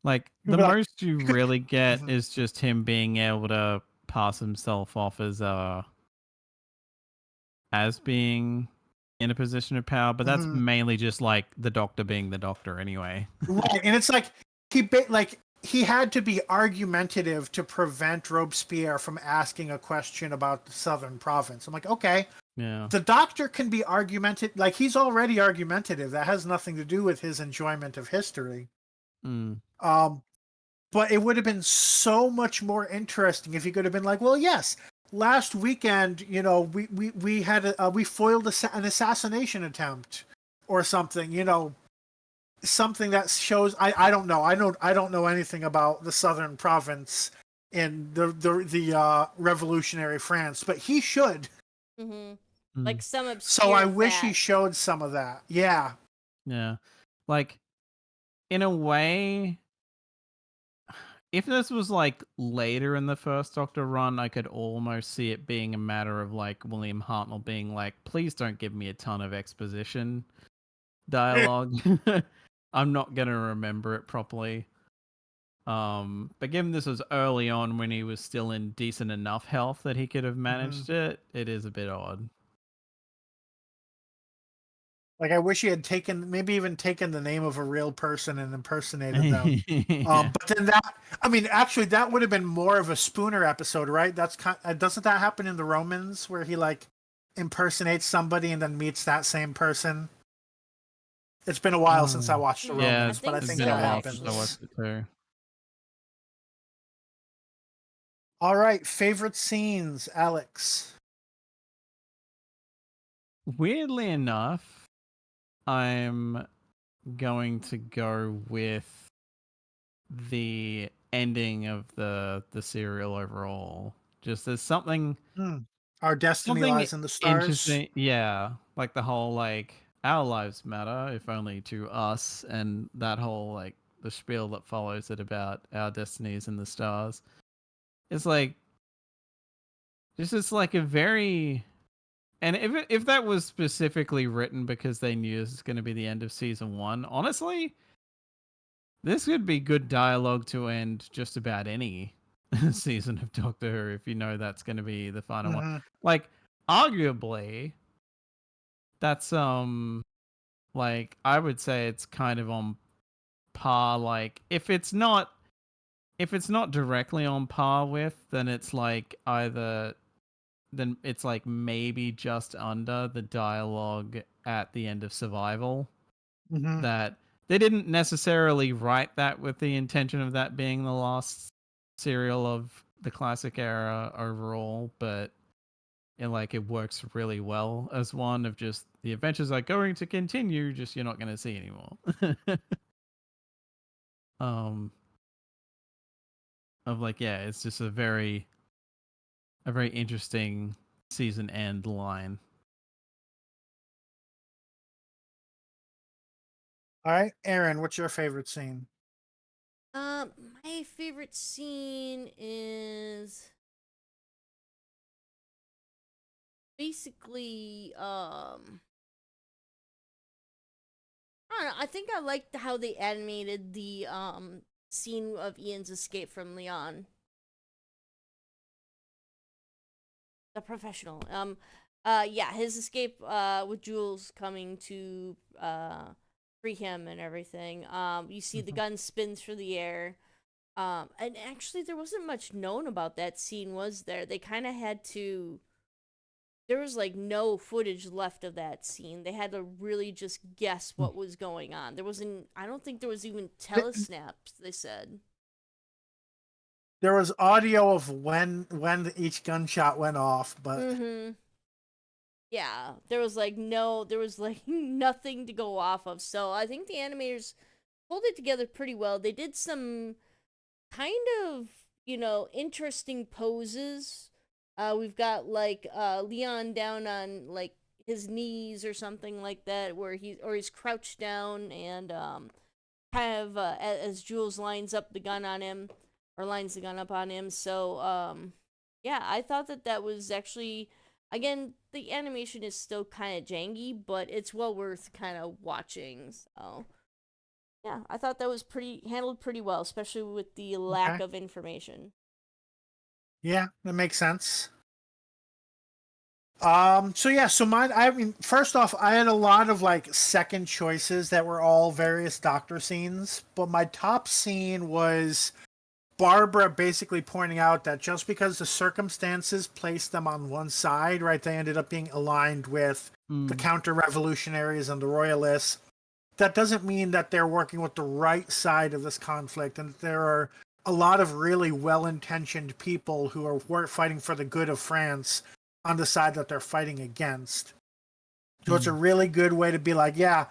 Like He'd the be like, most you really get Mhm. is just him being able to pass himself off as being in a position of power, but that's Mhm. mainly just like the Doctor being the Doctor anyway. Right, and it's like he had to be argumentative to prevent Robespierre from asking a question about the Southern Province. I'm like, okay, Yeah. the Doctor can be argumentative. Like, he's already argumentative. That has nothing to do with his enjoyment of history. Mm. But it would have been so much more interesting if he could have been like, well, yes, last weekend, we had we foiled an assassination attempt or something, something that shows. I don't know. I don't know anything about the Southern Province in the revolutionary France, but he should. Mm-hmm. Mm. Like some So I obscure wish he fact. showed some of that. Yeah. Yeah. Like in a way, if this was like later in the first Doctor run, I could almost see it being a matter of like William Hartnell being like, please don't give me a ton of exposition dialogue. I'm not gonna remember it properly. But given this was early on when he was still in decent enough health that he could have managed it, it is a bit odd. Like, I wish he had maybe even taken the name of a real person and impersonated them. Yeah. But then actually, that would have been more of a Spooner episode, right? Doesn't that happen in the Romans where he like impersonates somebody and then meets that same person? It's been a while since I watched the Yeah, Romans, but I I it's think think been a that so, while since I actually. happens. watched it too. All right, favorite scenes, Alex. Weirdly enough, I'm going to go with the ending of the serial overall. Just there's something Our destiny something lies in the stars. interesting. Yeah, like the whole like our lives matter if only to us, and that whole like the spiel that follows it about our destinies in the stars. It's like it's like a very and if that was specifically written because they knew this is going to be the end of season 1, honestly, this could be good dialogue to end just about any season of Doctor Who if you know that's going to be the final one. Mm-hmm. Like, arguably, that's like I would say it's kind of on par. Like, if it's not directly on par with, then it's like either then it's like maybe just under the dialogue at the end of Survival. Mm-hmm. That they didn't necessarily write that with the intention of that being the last serial of the classic era overall, but it works really well as one of just the adventures are going to continue, just you're not going to see anymore. It's just a very interesting season end line. All right, Aaron, what's your favorite scene? My favorite scene is basically I don't know, I think I liked how they animated the scene of Ian's escape from Leon. The professional. Yeah, his escape with Jules coming to free him and everything. You see the gun spins through the air. And actually there wasn't much known about that scene, was there? They kind of had to, there was like no footage left of that scene. They had to really just guess what was going on. There wasn't, I don't think there was even telesnaps, they said. There was audio of when each gunshot went off, but yeah, there was like nothing to go off of. So I think the animators pulled it together pretty well. They did some kind of, interesting poses. We've got like Leon down on like his knees or something like that, where he's crouched down and kind of as Jules lines up the gun on him, or lines the gun up on him. So yeah, I thought that was actually, again, the animation is still kind of jangy, but it's well worth kind of watching. So yeah, I thought that was handled pretty well, especially with the lack of information. Yeah, that makes sense. So mine, I mean, first off, I had a lot of like second choices that were all various Doctor scenes, but my top scene was Barbara basically pointing out that just because the circumstances placed them on one side, right, they ended up being aligned with the counter-revolutionaries and the royalists. That doesn't mean that they're working with the right side of this conflict, and that there are a lot of really well-intentioned people who are fighting for the good of France on the side that they're fighting against. So it's a really good way to be like, yeah,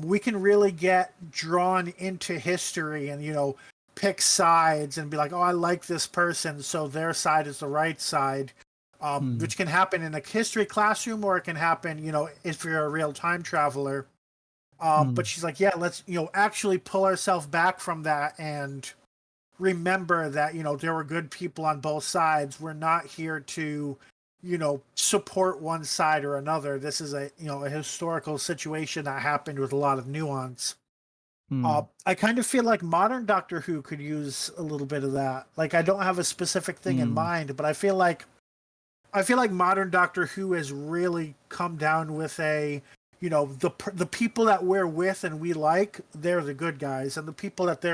we can really get drawn into history and, pick sides and be like, oh, I like this person, so their side is the right side, which can happen in a history classroom, or it can happen, if you're a real time traveler. But she's like, yeah, let's, actually pull ourselves back from that and remember that, there were good people on both sides. We're not here to, support one side or another. This is a historical situation that happened with a lot of nuance. I kind of feel like modern Doctor Who could use a little bit of that. Like, I don't have a specific thing in mind, but I feel like modern Doctor Who has really come down with a, the people that we're with and we like, they're the good guys, and the people that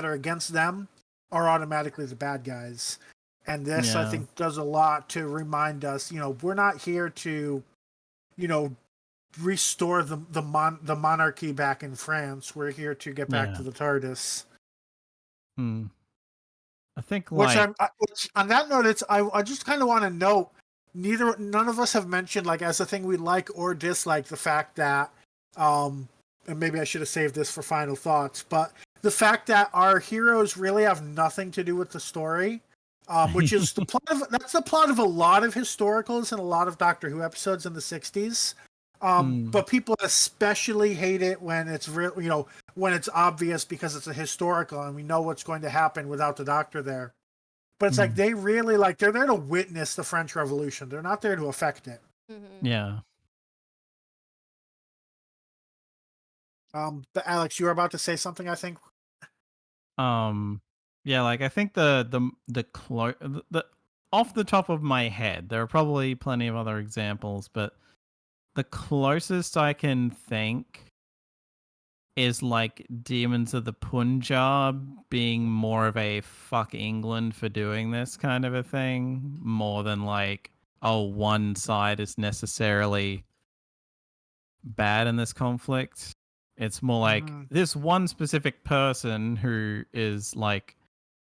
are against them are automatically the bad guys. And this, I think, does a lot to remind us, we're not here to, restore the monarchy back in France. We're here to get back to the TARDIS. I think which on that note, I just kind of want to note, none of us have mentioned, like, as a thing we like or dislike, the fact that and maybe I should have saved this for final thoughts, but the fact that our heroes really have nothing to do with the story, which is that's the plot of a lot of historicals and a lot of Doctor Who episodes in the 60s. But people especially hate it when it's real, when it's obvious because it's a historical and we know what's going to happen without the Doctor there. But it's like they really they're there to witness the French Revolution. They're not there to affect it. Yeah. But Alex, you were about to say something, I think. Yeah, I think the off the top of my head, there are probably plenty of other examples, but the closest I can think is Demons of the Punjab being more of a fuck England for doing this kind of a thing, more than one side is necessarily bad in this conflict. It's more like this one specific person who is like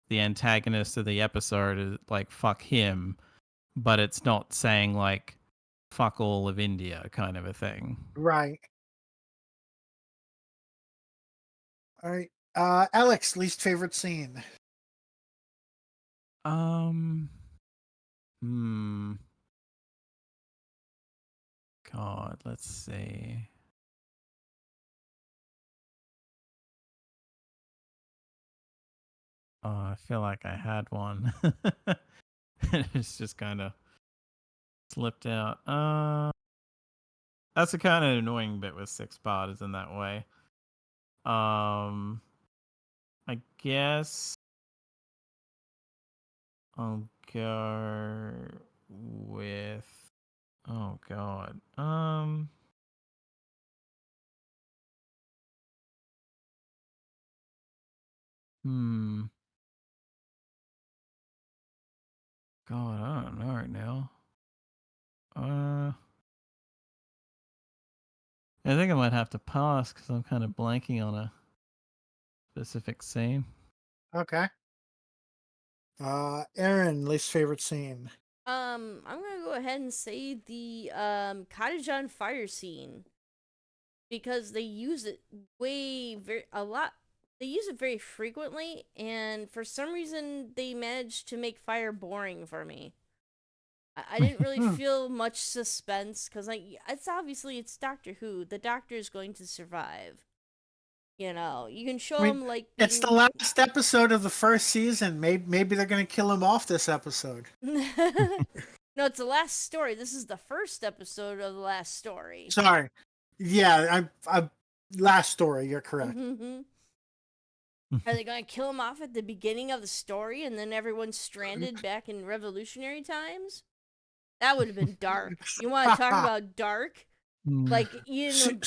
the antagonist of the episode is like fuck him, but it's not saying like fuck all of India kind of a thing. Right. All right. Alex, least favorite scene. God, let's see. Oh, I feel like I had one. It's just kind of slipped out. That's the kind of annoying bit with six-parters in that way. I guess I'll go with. Oh God. God, I don't know right now. I think I might have to pass because I'm kind of blanking on a specific scene. Okay. Aaron, least favorite scene. I'm gonna go ahead and say the cottage on fire scene, because they use it they use it very frequently, and for some reason they managed to make fire boring for me. I didn't really feel much suspense, because it's Doctor Who. The Doctor is going to survive. You know, you can show him like it's the last episode of the first season. Maybe they're gonna kill him off this episode. No, it's the last story. This is the first episode of the last story. Sorry. Yeah, I last story. You're correct. Are they going to kill him off at the beginning of the story and then everyone's stranded back in revolutionary times? That would have been dark. You want to talk about dark? Like, you know...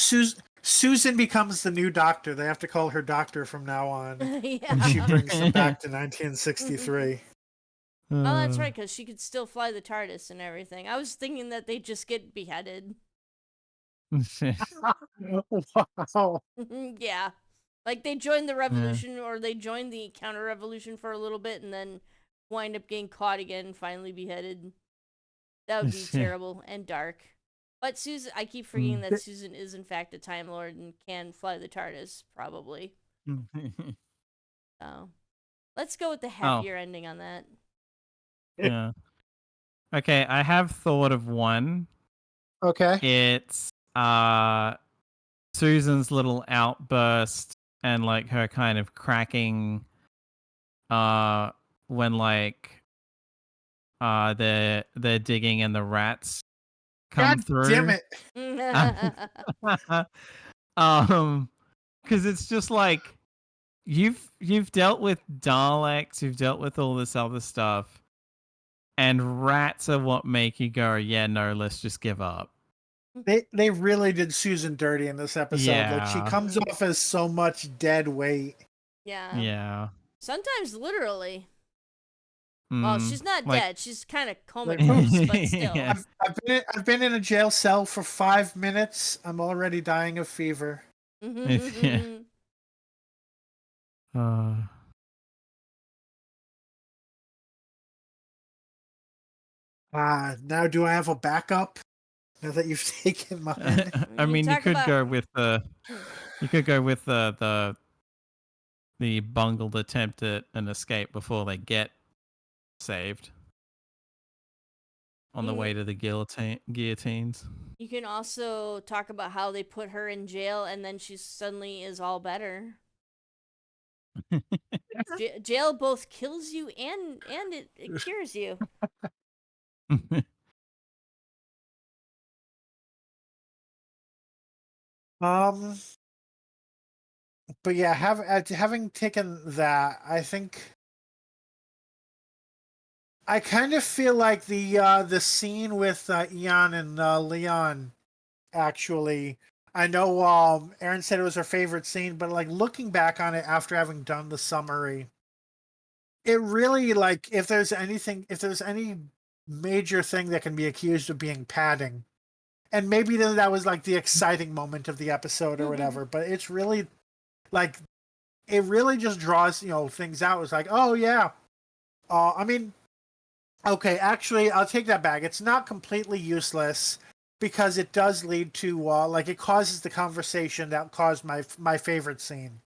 Susan becomes the new doctor. They have to call her doctor from now on. Yeah. And she brings them back to 1963. Oh, that's right, because she could still fly the TARDIS and everything. I was thinking that they'd just get beheaded. Wow. Yeah. Like, they joined the revolution, or they joined the counter-revolution for a little bit, and then wind up getting caught again and finally beheaded. That would be terrible and dark. But Susan, I keep forgetting that Susan is in fact a Time Lord and can fly the TARDIS, probably. So, let's go with the happier ending on that. Yeah. Okay, I have thought of one. Okay. It's Susan's little outburst and like her kind of cracking when like they're digging and the rats come through. Damn it. Because it's just like you've dealt with Daleks, you've dealt with all this other stuff, and rats are what make you go, yeah, no, let's just give up. They really did Susan dirty in this episode. Yeah. Like, she comes off as so much dead weight. Yeah. Yeah. Sometimes literally. Well, she's not like, dead. She's kind of comatose, but still. Yeah. I've been in a jail cell for 5 minutes. I'm already dying of fever. Yeah. Now do I have a backup? Now that you've taken mine. I mean, you could go with the bungled attempt at an escape before they get saved on the way to the guillotines. You can also talk about how they put her in jail and then she suddenly is all better. Jail both kills you and it cures you. But yeah, having taken that, I think I kind of feel like the scene with Ian and Leon, actually, I know Aaron said it was her favorite scene, but like looking back on it after having done the summary, it really, like, if there's any major thing that can be accused of being padding. And maybe that was like the exciting moment of the episode or whatever, but it's really like it really just draws, things out. It's like, oh yeah. I mean, okay, actually I'll take that back. It's not completely useless because it does lead to like it causes the conversation that caused my favorite scene.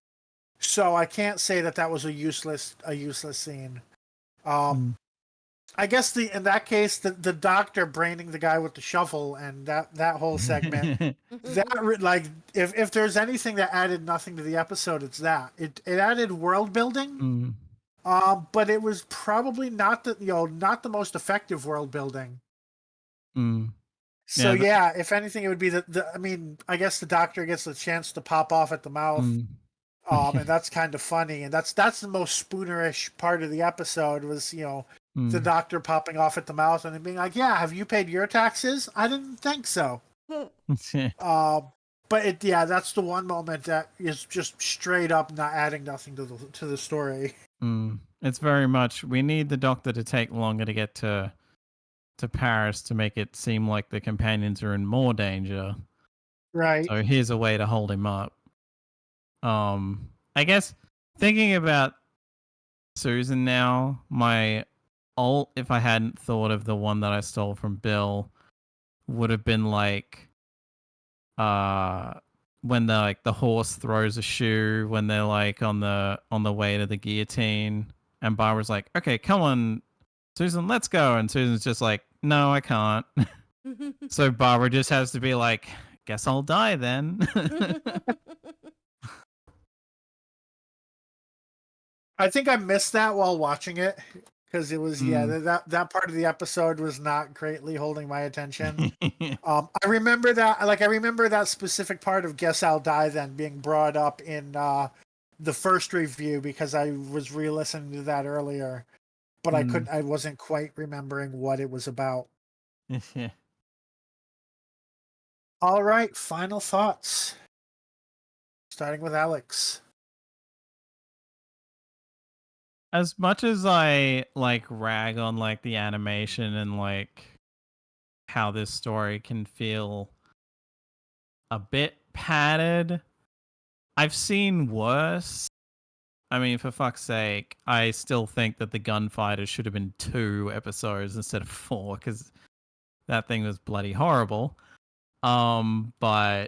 So I can't say that was a useless scene. I guess in that case, the doctor braining the guy with the shovel and that whole segment, like if there's anything that added nothing to the episode, it's that it added world building, but it was probably not the most effective world building. So yeah, if anything, it would be I mean, I guess the doctor gets the chance to pop off at the mouth. And that's kind of funny, and that's the most Spoonerish part of the episode was the doctor popping off at the mouth and then being like, "Yeah, have you paid your taxes? I didn't think so." But that's the one moment that is just straight up not adding nothing to the story. It's very much we need the doctor to take longer to get to Paris to make it seem like the companions are in more danger. Right. So here's a way to hold him up. I guess thinking about Susan now, if I hadn't thought of the one that I stole from Bill, would have been like, when the horse throws a shoe when they're like on the way to the guillotine, and Barbara's like, "Okay, come on, Susan, let's go," and Susan's just like, "No, I can't." So Barbara just has to be like, "Guess I'll die then." I think I missed that while watching it because it was that part of the episode was not greatly holding my attention. I remember that specific part of "Guess I'll Die Then" being brought up in the first review because I was re-listening to that earlier, but I wasn't quite remembering what it was about. All right, final thoughts. Starting with Alex. As much as I rag on the animation and how this story can feel a bit padded, I've seen worse. I mean, for fuck's sake, I still think that the gunfighter should have been 2 episodes instead of 4 because that thing was bloody horrible. But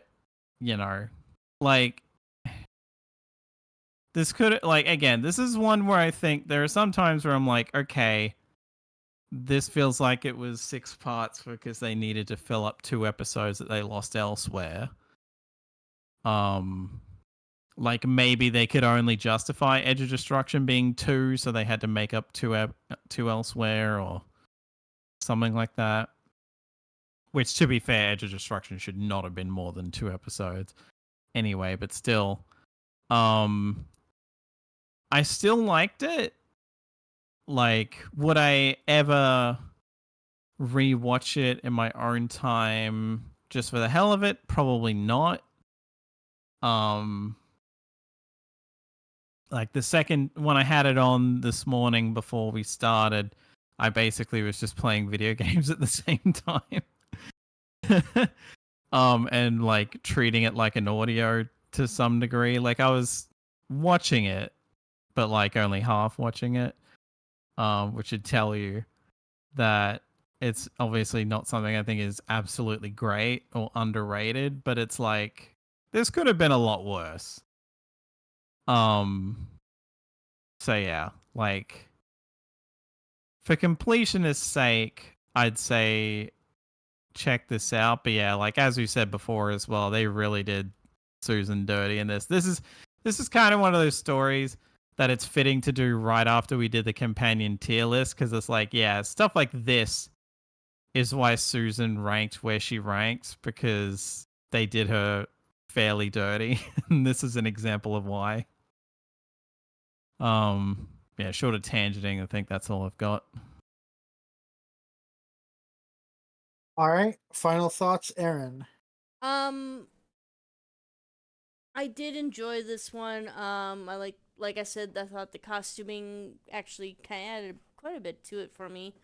this could again, this is one where I think there are some times where I'm like, okay, this feels like it was 6 parts because they needed to fill up 2 episodes that they lost elsewhere. Maybe they could only justify Edge of Destruction being 2, so they had to make up 2 elsewhere or something like that. Which, to be fair, Edge of Destruction should not have been more than 2 episodes anyway, but still. I still liked it. Would I ever rewatch it in my own time just for the hell of it? Probably not. The second when I had it on this morning before we started, I basically was just playing video games at the same time. And treating it like an audio to some degree. I was watching it, but only half watching it, which would tell you that it's obviously not something I think is absolutely great or underrated, but it's this could have been a lot worse. So yeah, for completionist's sake, I'd say check this out. But yeah, as we said before as well, they really did Susan dirty in this. This is kind of one of those stories that it's fitting to do right after we did the companion tier list, because it's stuff like this is why Susan ranked where she ranks, because they did her fairly dirty. And this is an example of why. Yeah, short of tangenting, I think that's all I've got. All right, final thoughts, Aaron. I did enjoy this one. I like I said, I thought the costuming actually kind of added quite a bit to it for me.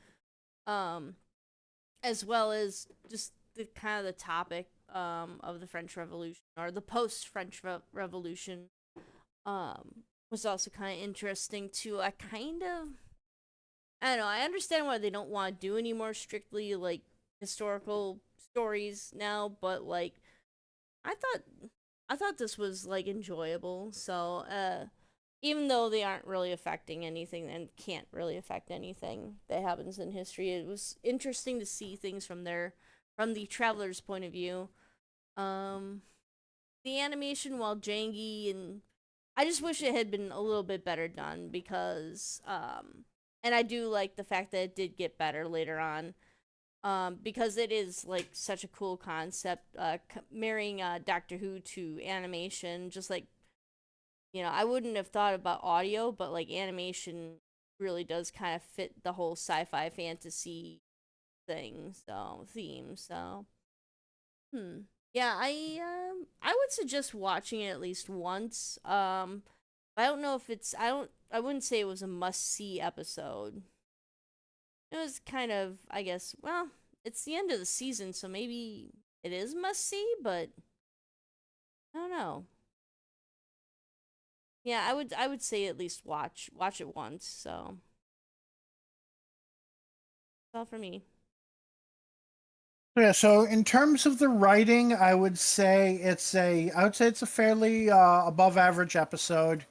as well as just the kind of the topic of the French Revolution or the post-French Revolution was also kind of interesting too. I don't know. I understand why they don't want to do any more strictly like historical stories now, but like I thought this was like enjoyable. So even though they aren't really affecting anything and can't really affect anything that happens in history, it was interesting to see things from the traveler's point of view. The animation, while jangy, and I just wish it had been a little bit better done because and I do like the fact that it did get better later on. Because it is like such a cool concept, marrying Doctor Who to animation. Just like, I wouldn't have thought about audio, but like animation really does kind of fit the whole sci-fi fantasy theme. So, yeah, I would suggest watching it at least once. I don't know if I wouldn't say it was a must-see episode. It was kind of, I guess, well, it's the end of the season, so maybe it is must see, but I don't know. Yeah, I would say at least watch it once, so that's all for me. Yeah, so in terms of the writing, I would say it's a fairly above average episode.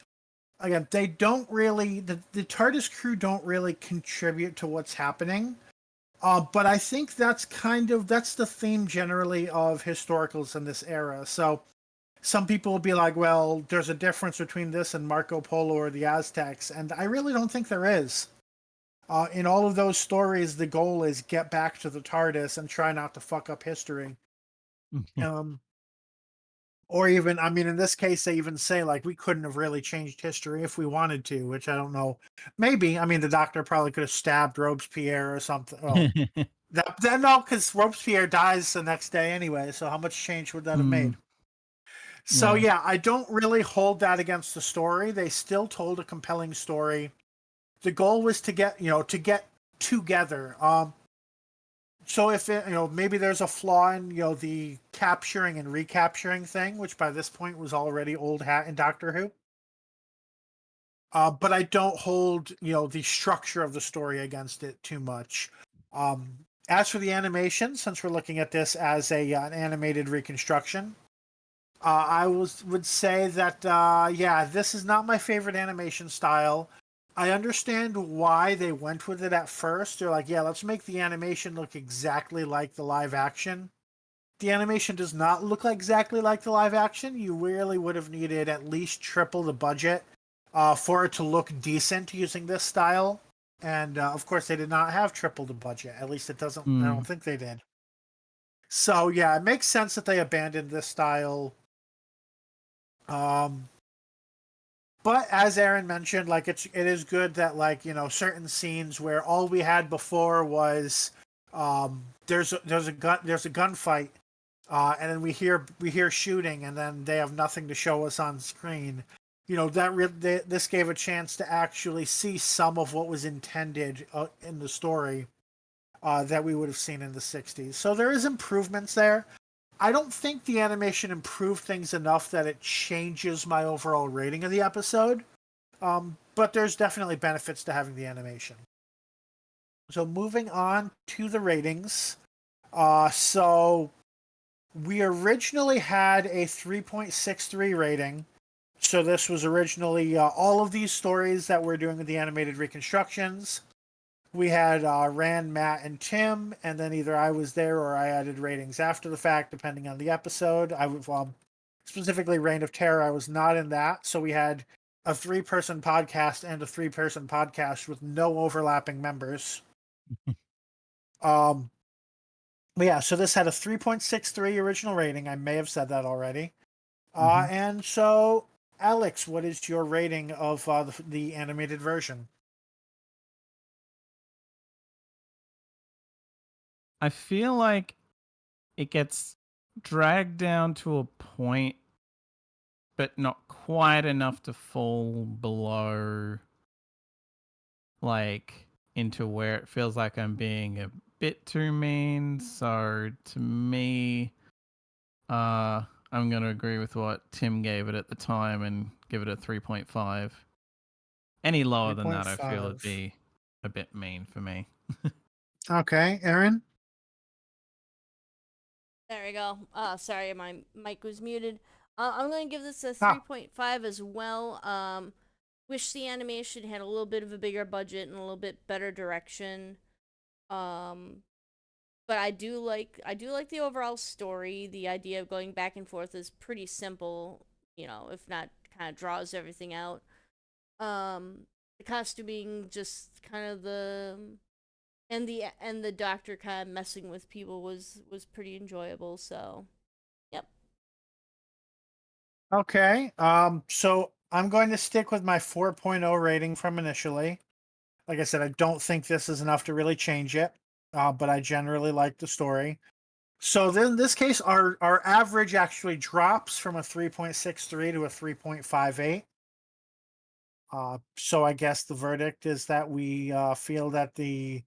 Again, they don't really the TARDIS crew don't really contribute to what's happening. But I think that's the theme generally of historicals in this era. So some people will be like, well, there's a difference between this and Marco Polo or the Aztecs, and I really don't think there is. In all of those stories, the goal is get back to the TARDIS and try not to fuck up history. um, or even, I mean, in this case, they even say like we couldn't have really changed history if we wanted to, which I don't know. Maybe, I mean, the Doctor probably could have stabbed Robespierre or something. Oh, that no, because Robespierre dies the next day anyway. So how much change would that have made? So yeah, I don't really hold that against the story. They still told a compelling story. The goal was to get together. So if maybe there's a flaw in the capturing and recapturing thing, which by this point was already old hat in Doctor Who. But I don't hold the structure of the story against it too much. As for the animation, since we're looking at this as an animated reconstruction, I would say that this is not my favorite animation style. I understand why they went with it at first. They're like, yeah, let's make the animation look exactly like the live action. The animation does not look exactly like the live action. You really would have needed at least triple the budget for it to look decent using this style. And of course, they did not have triple the budget. At least it doesn't. I don't think they did. So yeah, it makes sense that they abandoned this style. But as Aaron mentioned, like it is good that like certain scenes where all we had before was there's a gunfight, and then we hear shooting, and then they have nothing to show us on screen. This gave a chance to actually see some of what was intended in the story that we would have seen in the 60s. So there is improvements there. I don't think the animation improved things enough that it changes my overall rating of the episode. But there's definitely benefits to having the animation. So moving on to the ratings. So we originally had a 3.63 rating. So this was originally all of these stories that we're doing with the animated reconstructions. We had Rand, Matt, and Tim, and then either I was there or I added ratings after the fact, depending on the episode. I was specifically Reign of Terror. I was not in that, so we had a 3-person podcast and a 3-person podcast with no overlapping members. But yeah, so this had a 3.63 original rating. I may have said that already. And so, Alex, what is your rating of the animated version? I feel like it gets dragged down to a point, but not quite enough to fall below like into where it feels like I'm being a bit too mean. So to me, I'm going to agree with what Tim gave it at the time and give it a 3.5. Any lower than that, I feel it'd 3.5. be a bit mean for me. Okay, Aaron? There we go. Sorry, my mic was muted. I'm gonna give this a Ah, 3.5 as well. Wish the animation had a little bit of a bigger budget and a little bit better direction. Um, but I do like the overall story. The idea of going back and forth is pretty simple. If not, kind of draws everything out. The costuming, just kind of the doctor kind of messing with people was pretty enjoyable. So, yep. okay. So I'm going to stick with my 4.0 rating from initially. Like I said, I don't think this is enough to really change it, but I generally like the story. So then in this case, our average actually drops from a 3.63 to a 3.58. So I guess the verdict is that we feel that the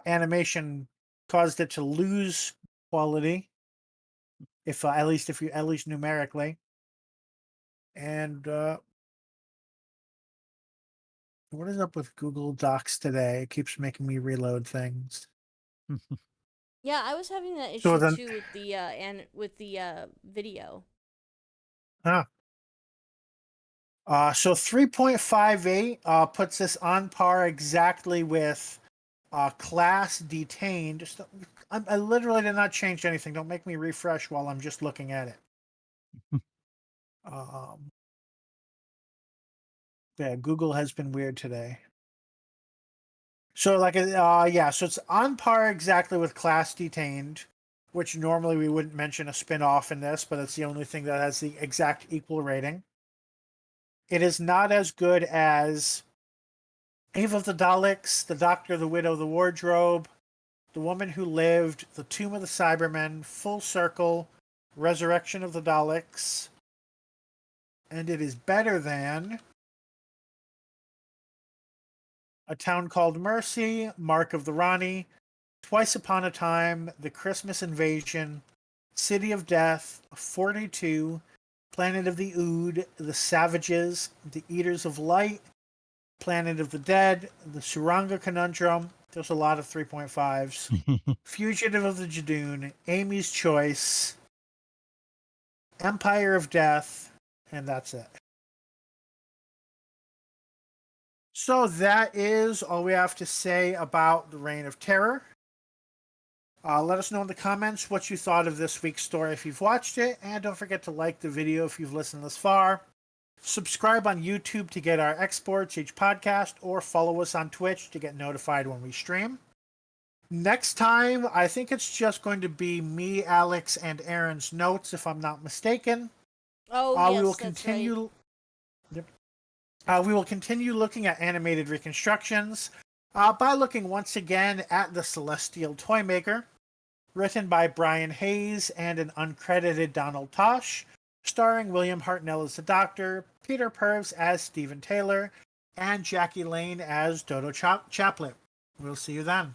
animation caused it to lose quality, if at least numerically. And what is up with Google Docs today? It keeps making me reload things. Yeah, I was having that So issue then, too with the video. ah, so 3.58 puts us on par exactly with class detained. I literally did not change anything. Don't make me refresh while I'm just looking at it. Um, yeah, Google has been weird today. So yeah, so it's on par exactly with Class Detained, which normally we wouldn't mention a spin-off in this, but it's the only thing that has the exact equal rating. It is not as good as Eve of the Daleks, The Doctor, the Widow, the Wardrobe, The Woman Who Lived, The Tomb of the Cybermen, Full Circle, Resurrection of the Daleks, and it is better than A Town Called Mercy, Mark of the Rani, Twice Upon a Time, The Christmas Invasion, City of Death, 42, Planet of the Ood, The Savages, The Eaters of Light, Planet of the Dead, The Suranga Conundrum. There's a lot of 3.5s. Fugitive of the Jadoon, Amy's Choice, Empire of Death, and that's it. So that is all we have to say about the Reign of Terror. Let us know in the comments what you thought of this week's story if you've watched it, and don't forget to like the video if you've listened this far. Subscribe on YouTube to get our exports each podcast, or follow us on Twitch to get notified when we stream. Next time, I think it's just going to be me, Alex, and Aaron's notes, if I'm not mistaken. Oh We will yes, that's right. continue. We will continue looking at animated reconstructions by looking once again at The Celestial Toymaker, written by Brian Hayes and an uncredited Donald Tosh, starring William Hartnell as the Doctor, Peter Purves as Stephen Taylor, and Jackie Lane as Dodo Chaplin. We'll see you then.